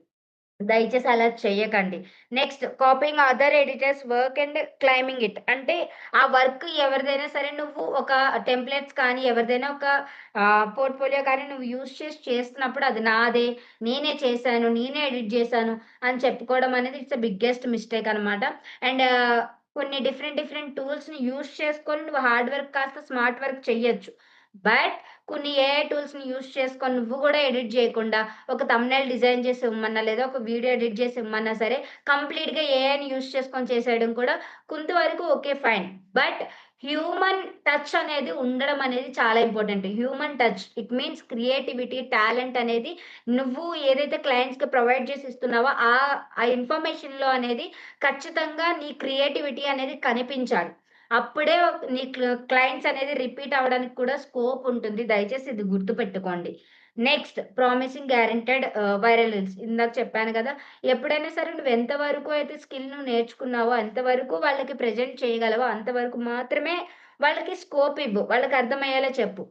దయచేసి అలా చెయ్యకండి. Next copying other editors work and claiming it. అంటే ఆ వర్క్ ఎవరిదైనా సరే నువ్వు ఒక టెంప్లేట్స్ కానీ, ఎవరిదైనా ఒక పోర్ట్‌ఫోలియో కానీ నువ్వు యూజ్ చేసి చేస్తున్నప్పుడు అది నాదే, నేనే చేశాను, నేనే ఎడిట్ చేశాను అని చెప్పుకోవడం అనేది ఇట్స్ ద బిగ్గెస్ట్ మిస్టేక్ అనమాట. అండ్ కొన్ని డిఫరెంట్ డిఫరెంట్ టూల్స్‌ని యూజ్ చేసుకొని నువ్వు హార్డ్ వర్క్ కాస్త స్మార్ట్ వర్క్ చెయ్యొచ్చు. బట్ కొన్ని ఏఐ టూల్స్‌ని యూజ్ చేసుకొని నువ్వు గూడా ఎడిట్ జేయకుండా ఒక థంబ్‌నెయిల్ డిజైన్ చేసి ఇమ్మన్నా, లేదా ఒక వీడియో ఎడిట్ చేసి ఇమ్మన్నా సరే, కంప్లీట్‌గా ఏఐని యూజ్ చేసుకొని చేసేయడం కూడా కొంతవరకు okay. Fine. But human touch అనేది ఉండడం అనేది చాలా important. Human touch it means creativity, talent అనేది నువ్వు ఏదైతే క్లయింట్స్‌కి ప్రొవైడ్ చేసి ఇస్తున్నావో ఆ ఇన్ఫర్మేషన్‌లో అనేది ఖచ్చితంగా నీ క్రియేటివిటీ అనేది కనిపించాలి. అప్పుడే నీ క్లయింట్స్ అనేది రిపీట్ అవ్వడానికి కూడా స్కోప్ ఉంటుంది. దయచేసి ఇది గుర్తుపెట్టుకోండి. Next promising guaranteed viral reels. ఇందాక చెప్పాను గదా! ఎప్పుడైనా సరే నువ్వు ఎంత వరకు అయితే స్కిల్ నువ్వు నేర్చుకున్నావో, అంతవరకు వాళ్ళకి ప్రెజెంట్ చేయగలవో అంతవరకు మాత్రమే వాళ్ళకి స్కోప్ ఇవ్వు. వాళ్ళకి అర్థమయ్యేలా చెప్పు.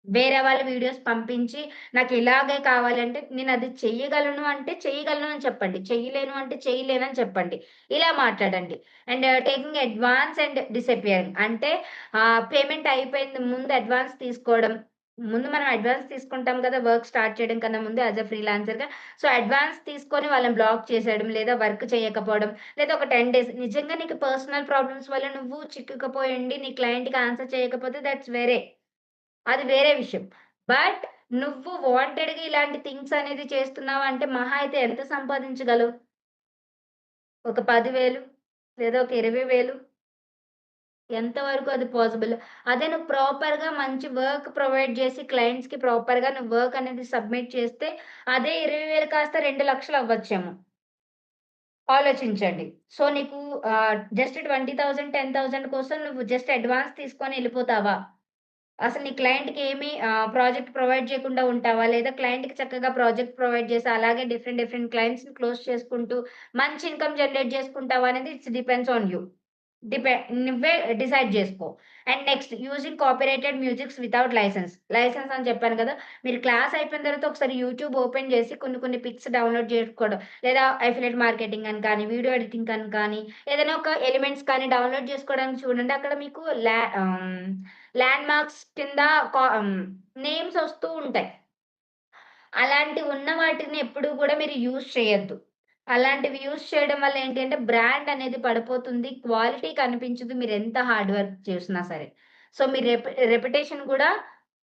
వేరే వాళ్ళ వీడియోస్ పంపించి నాకిలాగే కావాలంటే నేనది చెయ్యగలను అంటే చెయ్యగలను అని చెప్పండి. చెయ్యలేను అంటే చేయలేనని చెప్పండి. ఇలా మాట్లాడండి. And taking advance and disappearing అంటే పేమెంట్ అయిపోయింది ముందు అడ్వాన్స్ తీసుకోవడం. ముందు మనం అడ్వాన్స్ తీసుకుంటాం కదా! వర్క్ స్టార్ట్ చేయడం కన్నా ముందు యాస్ ఎ ఫ్రీలాన్సర్‌గా. సో, అడ్వాన్స్ తీసుకొని వాళ్ళని బ్లాక్ చేసేయడం, లేదా వర్క్ చేయకపోవడం, లేదా ఒక 10 డేస్ నిజంగా నీకు పర్సనల్ ప్రాబ్లమ్స్ వల్ల నువ్వు చిక్కుకుపోయుండి నీ క్లయింట్‌కి ఆన్సర్ చేయకపోతే దట్స్ అది వేరే విషయం. బట్ నువ్వు వాంటెడ్‌గా ఇలాంటి థింగ్స్ అనేది చేస్తున్నావంటే మహా అయితే ఎంత సంపాదించగలవు? ఒక 10,000 లేదా ఒక 20,000 ఎంత వరకు అది పాసిబుల్? అదే నువ్వు ప్రాపర్‌గా మంచి వర్క్ ప్రొవైడ్ చేసి క్లయింట్స్‌కి ప్రాపర్‌గా నువ్వు వర్క్ అనేది సబ్మిట్ చేస్తే అదే 20,000 కాస్త 2,00,000 అవ్వచ్చేమో. ఆలోచించండి. సో, నీకు జస్ట్ 20,000, 10,000 కోసం నువ్వు జస్ట్ అడ్వాన్స్ తీసుకొని ఎళ్ళిపోతావా? అసలు నీ క్లయింట్‌కి ఏమి ప్రాజెక్ట్ ప్రొవైడ్ చేయకుండా ఉంటావా? లేదా క్లయింట్‌కి చక్కగా ప్రాజెక్ట్ ప్రొవైడ్ చేసి అలాగే డిఫరెంట్ డిఫరెంట్ క్లయింట్స్‌ని క్లోజ్ చేసుకుంటూ మంచి ఇన్‌కమ్ జనరేట్ చేసుకుంటావా అనేది ఇట్స్ డిపెండ్స్ ఆన్ యూ. డిపె నువ్వే డిసైడ్ జేసుకో. And next using copyrighted musics without license. License అని చెప్పాను గదా! మీరు క్లాస్ అయిపోయిన తర్వాత ఒకసారి యూట్యూబ్ ఓపెన్ జేసి కొన్ని కొన్ని పిక్స్ డౌన్‌లోడ్ జేసుకోవడం. లేదా అఫిలియేట్ మార్కెటింగ్ అని కానీ, వీడియో ఎడిటింగ్ అని కానీ, ఏదైనా ఒక ఎలిమెంట్స్ కానీ డౌన్‌లోడ్ జేసుకోవడానికి చూడండి. అక్కడ మీకు ల్యాండ్ మార్క్స్ కింద నేమ్స్ ఒస్తూ ఉంటాయి. అలాంటివి ఉన్న వాటిని ఎప్పుడు గూడా మీరు యూజ్ చేయొద్దు. అలాంటివి యూజ్ చేయడం వల్ల ఏంటి అంటే బ్రాండ్ అనేది పడిపోతుంది. క్వాలిటీ కనిపించదు మీరెంత హార్డ్ వర్క్ చేసినా సరే. సో, మీ రెప్యుటేషన్ కూడా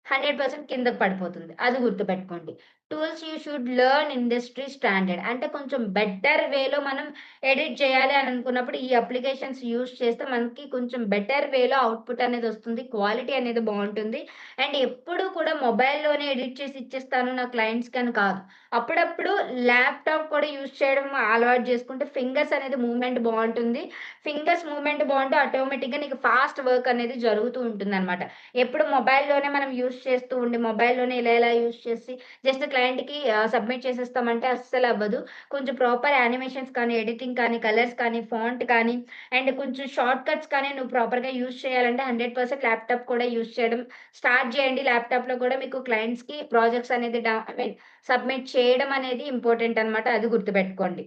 100% కిందకి పడిపోతుంది. అది గుర్తుపెట్టుకోండి. Tools you should learn industry standard. అంటే కొంచెం బెటర్ వేలో మనం ఎడిట్ చేయాలి అని అనుకున్నప్పుడు ఈ అప్లికేషన్స్ యూజ్ చేస్తే మనకి కొంచెం బెటర్ వేలో అవుట్‌పుట్ అనేది వస్తుంది. క్వాలిటీ అనేది బావుంటుంది. అండ్ ఎప్పుడు కూడా మొబైల్‌లోనే ఎడిట్ చేసి ఇచ్చేస్తాను నా క్లయింట్స్‌కి అని కాదు. అప్పుడప్పుడు ల్యాప్‌టాప్ కూడా యూజ్ చేయడం అలవాటు చేసుకుంటే ఫింగర్స్ అనేది మూవ్‌మెంట్ బావుంటుంది. ఫింగర్స్ మూవ్‌మెంట్ బావుంటే ఆటోమేటిక్‌గా నీకు ఫాస్ట్ వర్క్ అనేది జరుగుతూ ఉంటుందన్నమాట. ఎప్పుడు మొబైల్‌లోనే మనం యూజ్ చేస్తూ ఉండి, మొబైల్‌లోనే ఇలా ఇలా యూజ్ చేసి జస్ట్ క్లయింట్‌కి సబ్మిట్ చేసేస్తామంటే అస్సలవ్వదు. కొంచెం ప్రాపర్ యానిమేషన్స్ కానీ, ఎడిటింగ్ కానీ, కలర్స్ కానీ, ఫాంట్ కానీ అండ్ కొంచెం షార్ట్ కట్స్ కానీ నువ్వు ప్రాపర్‌గా యూజ్ చేయాలంటే 100% ల్యాప్‌టాప్ కూడా యూజ్ చేయడం స్టార్ట్ చేయండి. ల్యాప్‌టాప్‌లో కూడా మీకు క్లయింట్స్‌కి ప్రాజెక్ట్స్ అనేది ఐ మీన్ సబ్మిట్ చేయడం అనేది ఇంపార్టెంట్ అన్నమాట. అది గుర్తుపెట్టుకోండి.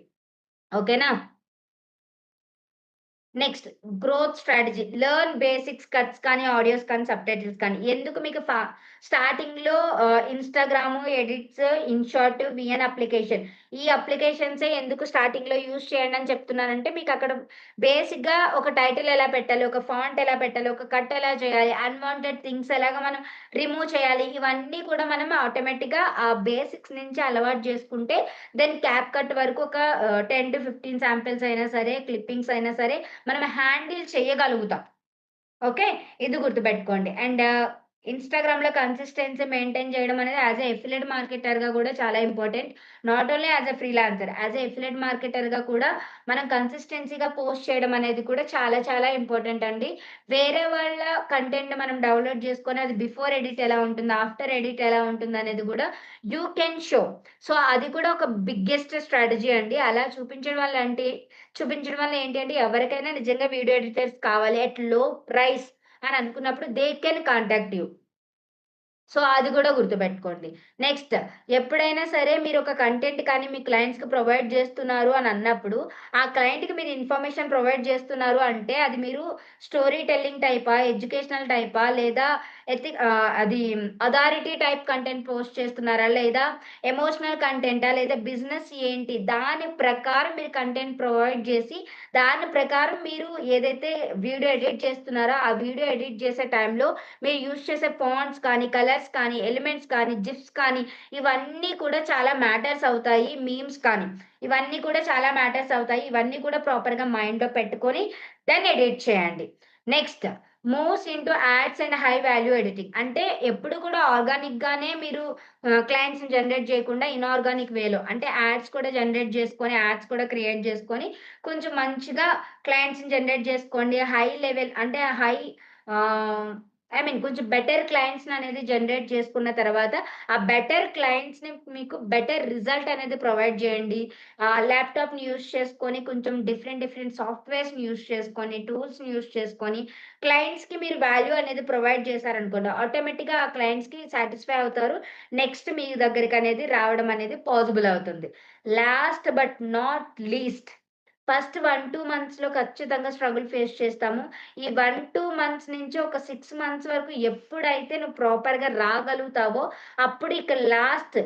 ఓకేనా? Next growth strategy. Learn basics cuts కానీ, ఆడియోస్ కానీ, సబ్‌టైటిల్స్ కానీ. ఎందుకు మీకు స్టార్టింగ్‌లో Instagram, edits, InShot, VN application. ఈ అప్లికేషన్సే ఎందుకు స్టార్టింగ్‌లో యూజ్ చేయండి అని చెప్తున్నానంటే, మీకక్కడ బేసిక్‌గా ఒక టైటిల్ ఎలా పెట్టాలి, ఒక ఫాంట్ ఎలా పెట్టాలి, ఒక కట్ ఎలా చేయాలి, అన్‌వాంటెడ్ థింగ్స్ ఎలాగా మనం రిమూవ్ చేయాలి. ఇవన్నీ కూడా మనం ఆటోమేటిక్‌గా ఆ బేసిక్స్ నుంచి అలవాటు చేసుకుంటే, దెన్ క్యాప్‌కట్ వరకు ఒక 10-15 శాంపిల్స్ అయినా సరే, క్లిప్పింగ్స్ అయినా సరే మనం హ్యాండిల్ చేయగలుగుతాం. ఓకే. ఇది గుర్తుపెట్టుకోండి. అండ్ ఇన్‌స్టాగ్రామ్‌లో కన్సిస్టెన్సీ మెయింటైన్ చేయడం అనేది యాస్ ఎ ఎఫిలియేట్ మార్కెటర్‌గా కూడా చాలా important. Not only as a freelancer. As a affiliate మార్కెటర్‌గా కూడా మనం కన్సిస్టెన్సీగా పోస్ట్ చేయడం అనేది కూడా చాలా చాలా ఇంపార్టెంట్ అండి. వేరే వాళ్ళ కంటెంట్ మనం డౌన్‌లోడ్ చేసుకొని అది బిఫోర్ ఎడిట్ ఎలా ఉంటుంది, ఆఫ్టర్ ఎడిట్ ఎలా ఉంటుందనేది కూడా యూ కెన్ షో. సో, అది కూడా ఒక బిగ్గెస్ట్ స్ట్రాటజీ అండి. అలా చూపించడం వల్ల ఏంటి అంటే ఎవరికైనా నిజంగా వీడియో ఎడిటర్స్ కావాలి అట్ లో ప్రైస్ అని అనుకున్నప్పుడు they can contact you. So, అది గూడా గుర్తుపెట్టుకోండి. నెక్స్ట్ ఎప్పుడైనా సరే మీరొక కంటెంట్ కానీ మీ క్లయింట్స్‌కి ప్రొవైడ్ జేస్తున్నారు అని అన్నప్పుడు, ఆ క్లయింట్‌కి మీరు ఇన్ఫర్మేషన్ ప్రొవైడ్ జేస్తున్నారు అంటే, అది మీరు స్టోరీ టెల్లింగ్ టైపా? ఎడ్యుకేషనల్ టైపా? లేదా అది అథారిటీ టైప్ కంటెంట్ పోస్ట్ చేస్తున్నారా? లేదా ఎమోషనల్ కంటెంటా? లేదా బిజినెస్ ఏంటి? దాని ప్రకారం మీరు కంటెంట్ ప్రొవైడ్ జేసి, దాని ప్రకారం మీరు ఏదైతే వీడియో ఎడిట్ చేస్తున్నారో, ఆ వీడియో ఎడిట్ చేసే టైంలో మీరు యూజ్ చేసే ఫాంట్స్ కానీ, కలర్స్ కానీ, ఎలిమెంట్స్ కానీ, జిఫ్స్ కానీ ఇవన్నీ కూడా చాలా మ్యాటర్స్ అవుతాయి. మీమ్స్ కానీ, ఇవన్నీ కూడా చాలా మ్యాటర్స్ అవుతాయి. ఇవన్నీ కూడా ప్రాపర్‌గా మైండ్‌లో పెట్టుకొని దెన్ ఎడిట్ చేయండి. Next moves into ads and high value editing. అంటే ఎప్పుడు కూడా ఆర్గానిక్‌గానే మీరు క్లయింట్స్‌ని జనరేట్ చేయకుండా ఇనార్గానిక్ వేలో అంటే యాడ్స్ కూడా జనరేట్ చేసుకొని, యాడ్స్ కూడా క్రియేట్ చేసుకొని కొంచెం మంచిగా క్లయింట్స్‌ని జనరేట్ చేసుకోండి. హై లెవెల్ అంటే ఆహ్ కొంచెం బెటర్ క్లయింట్స్‌ననేది జనరేట్ చేసుకున్న తర్వాత, ఆ బెటర్ క్లయింట్స్‌ని మీకు బెటర్ రిజల్ట్ అనేది ప్రొవైడ్ చేయండి. ల్యాప్‌టాప్‌ని యూజ్ చేసుకొని కొంచెం డిఫరెంట్, డిఫరెంట్ సాఫ్ట్‌వేర్స్‌ని యూజ్ చేసుకొని, టూల్స్‌ని యూజ్ చేసుకొని, క్లయింట్స్‌కి మీరు వాల్యూ అనేది ప్రొవైడ్ చేశారనుకోండి, ఆటోమేటిక్‌గా ఆ క్లయింట్స్‌కి సాటిస్ఫై అవుతారు. నెక్స్ట్ మీ దగ్గరికనేది రావడం అనేది పాసిబుల్ అవుతుంది. Last but not least first 1, 2 మంత్స్‌లో ఖచ్చితంగా స్ట్రగుల్ ఫేస్ చేస్తాము. ఈ 1, 2 మంత్స్ నుంచి ఒక 6 మంత్స్ వరకు ఎప్పుడైతే నువ్వు ప్రాపర్‌గా రాగలుగుతావో, అప్పుడు ఇక లాస్ట్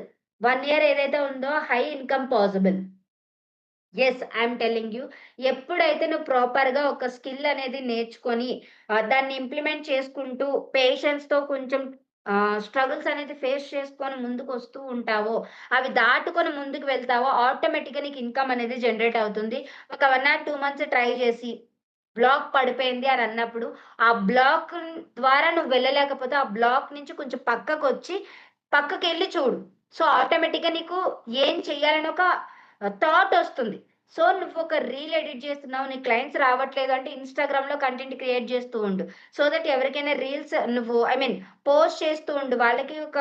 1 ఇయర్ ఏదైతే ఉందో high income possible. Yes. I'm telling you. ఎప్పుడైతే నువ్వు ప్రాపర్‌గా ఒక స్కిల్ అనేది నేర్చుకొని దాన్ని ఇంప్లిమెంట్ చేసుకుంటూ పేషెన్స్‌తో కొంచెం స్ట్రగుల్స్ అనేది ఫేస్ చేసుకొని ముందుకొస్తూ ఉంటావో, అవి దాటుకొని ముందుకు వెళ్తావో ఆటోమేటిక్‌గా నీకు ఇన్‌కమ్ అనేది జనరేట్ అవుతుంది. ఒక 1 ఆర్ 2 మంత్స్ ట్రై చేసి బ్లాక్ పడిపోయింది అని అన్నప్పుడు, ఆ బ్లాక్ ద్వారా నువ్వు వెళ్ళలేకపోతే ఆ బ్లాక్ నుంచి కొంచెం పక్కకెళ్ళి చూడు. సో, ఆటోమేటిక్‌గా నీకు ఏం చెయ్యాలని ఒక థాటొస్తుంది. సో, నువ్వొక రీల్ ఎడిట్ జేస్తున్నావు, నీ క్లయింట్స్ రావట్లేదు అంటే ఇన్‌స్టాగ్రామ్‌లో కంటెంట్ క్రియేట్ జేస్తూ ఉండు. సో దట్ ఎవరికైనా రీల్స్ నువ్వు పోస్ట్ చేస్తూ ఉండు. వాళ్ళకి ఒక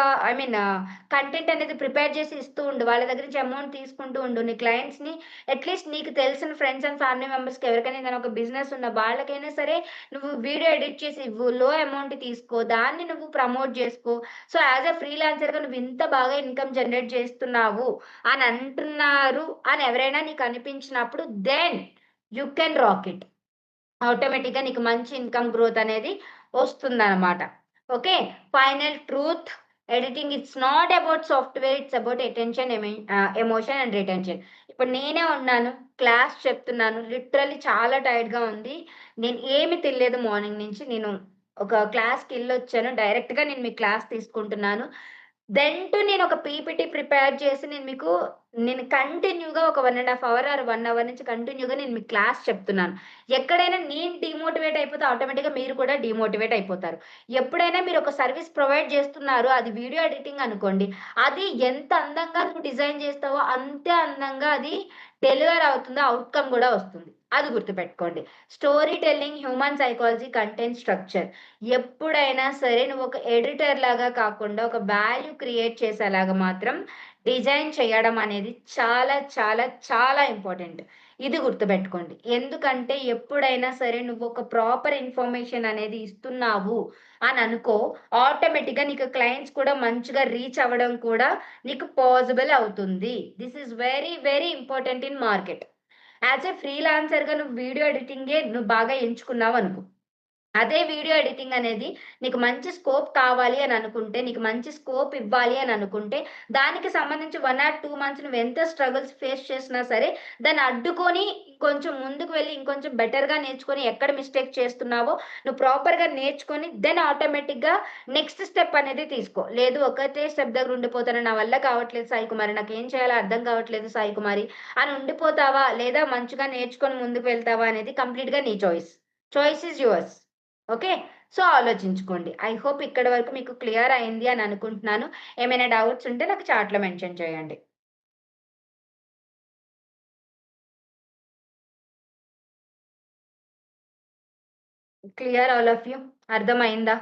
కంటెంట్ అనేది ప్రిపేర్ చేసి ఇస్తూ ఉండు. వాళ్ళ దగ్గర నుంచి అమౌంట్ తీసుకుంటూ ఉండు. నీ క్లయింట్స్‌ని అట్‌లీస్ట్ నీకు తెలిసిన ఫ్రెండ్స్ అండ్ ఫ్యామిలీ మెంబర్స్‌కి ఎవరికైనా ఏదైనా ఒక బిజినెస్ ఉన్న వాళ్ళకైనా సరే నువ్వు వీడియో ఎడిట్ చేసి ఇవ్వు. లో అమౌంట్ తీసుకో. దాన్ని నువ్వు ప్రమోట్ జేసుకో. సో, యాస్ ఎ ఫ్రీలాన్సర్‌గా నువ్వింత బాగా ఇన్‌కమ్ జనరేట్ చేస్తున్నావు అని అంటున్నారు అని ఎవరైనా నీకు అనిపించినప్పుడు then you can rock it. ఆటోమేటిక్‌గా నీకు మంచి ఇన్‌కమ్ గ్రోత్ అనేది వస్తుందనమాట. Okay. Final truth editing it's not about software. It's about emotion and retention. ఇప్పుడు నేనే ఉన్నాను. క్లాస్ చెప్తున్నాను. లిటరల్లీ చాలా టైర్డ్‌గా ఉంది. నేను ఏమి తినలేదు మార్నింగ్ నుంచి. నేను ఒక క్లాస్‌కెళ్ళొచ్చాను. డైరెక్ట్‌గా నేను మీ క్లాస్ తీసుకుంటున్నాను. దెన్ నేనొక పీపీటీ ప్రిపేర్ చేసి నేను కంటిన్యూగా ఒక 1 ½ అవర్ ఆర్ 1 అవర్ నుంచి కంటిన్యూగా నేను మీకు క్లాస్ చెప్తున్నాను. ఎక్కడైనా నేను డీమోటివేట్ అయిపోతే ఆటోమేటిక్‌గా మీరు కూడా డీమోటివేట్ అయిపోతారు. ఎప్పుడైనా మీరొక సర్విస్ ప్రొవైడ్ చేస్తున్నారు. అది వీడియో ఎడిటింగ్ అనుకోండి. అది ఎంత అందంగా నువ్వు డిజైన్ చేస్తావో అంతే అందంగా అది డెలివర్ అవుతుంది. ఔట్‌కమ్ గూడా వస్తుంది. అది గుర్తుపెట్టుకోండి. Story telling, human psychology, content structure. ఎప్పుడైనా సరే నువ్వొక ఎడిటర్ లాగా కాకుండా ఒక వాల్యూ క్రియేట్ చేసేలాగా మాత్రం డిజైన్ చేయడం అనేది చాలా, చాలా, చాలా ఇంపార్టెంట్. ఇది గుర్తుపెట్టుకోండి. ఎందుకంటే ఎప్పుడైనా సరే నువ్వొక ప్రాపర్ ఇన్ఫర్మేషన్ అనేది ఇస్తున్నావు అననుకో, ఆటోమేటిక్‌గా నీకు క్లయింట్స్ కూడా మంచిగా రీచ్ అవ్వడం కూడా నీకు పాసిబుల్ అవుతుంది. This is very, very important in market. As a ఫ్రీలాన్సర్‌గా నువ్వు వీడియో ఎడిటింగే నువ్వు బాగా ఎంచుకున్నావనుకో అదే వీడియో ఎడిటింగ్ అనేది నీకు మంచి స్కోప్ కావాలి అని అనుకుంటే, నీకు మంచి స్కోప్ ఇవ్వాలి అని అనుకుంటే, దానికి సంబంధించి 1 ఆర్ 2 మంత్స్ నువ్వెంత స్ట్రగుల్స్ ఫేస్ చేసినా సరే, దాన్ని అడ్డుకొని కొంచెం ముందుకు వెళ్లి ఇంకొంచెం బెటర్‌గా నేర్చుకొని ఎక్కడ మిస్టేక్ చేస్తున్నావో నువ్వు ప్రాపర్‌గా నేర్చుకొని దెన్ ఆటోమేటిక్‌గా నెక్స్ట్ స్టెప్ అనేది తీసుకో. లేదు ఒకటే స్టెప్ దగ్గర ఉండిపోతాను. నా వల్ల కావట్లేదు సాయి కుమారి. నాకేం చేయాలో అర్థం కావట్లేదు సాయి కుమారి అని ఉండిపోతావా? లేదా మంచిగా నేర్చుకొని ముందుకు వెళ్తావా అనేది కంప్లీట్‌గా నీ choice. Choice is yours. Okay. So, ఆలోచించుకోండి. ఐ హోప్ ఇక్కడి వరకు మీకు క్లియర్ అయింది అని అనుకుంటున్నాను. ఏమైనా డౌట్స్ ఉంటే నాకు చాట్‌లో మెన్షన్ చేయండి. Clear all of you? అర్థమైందా?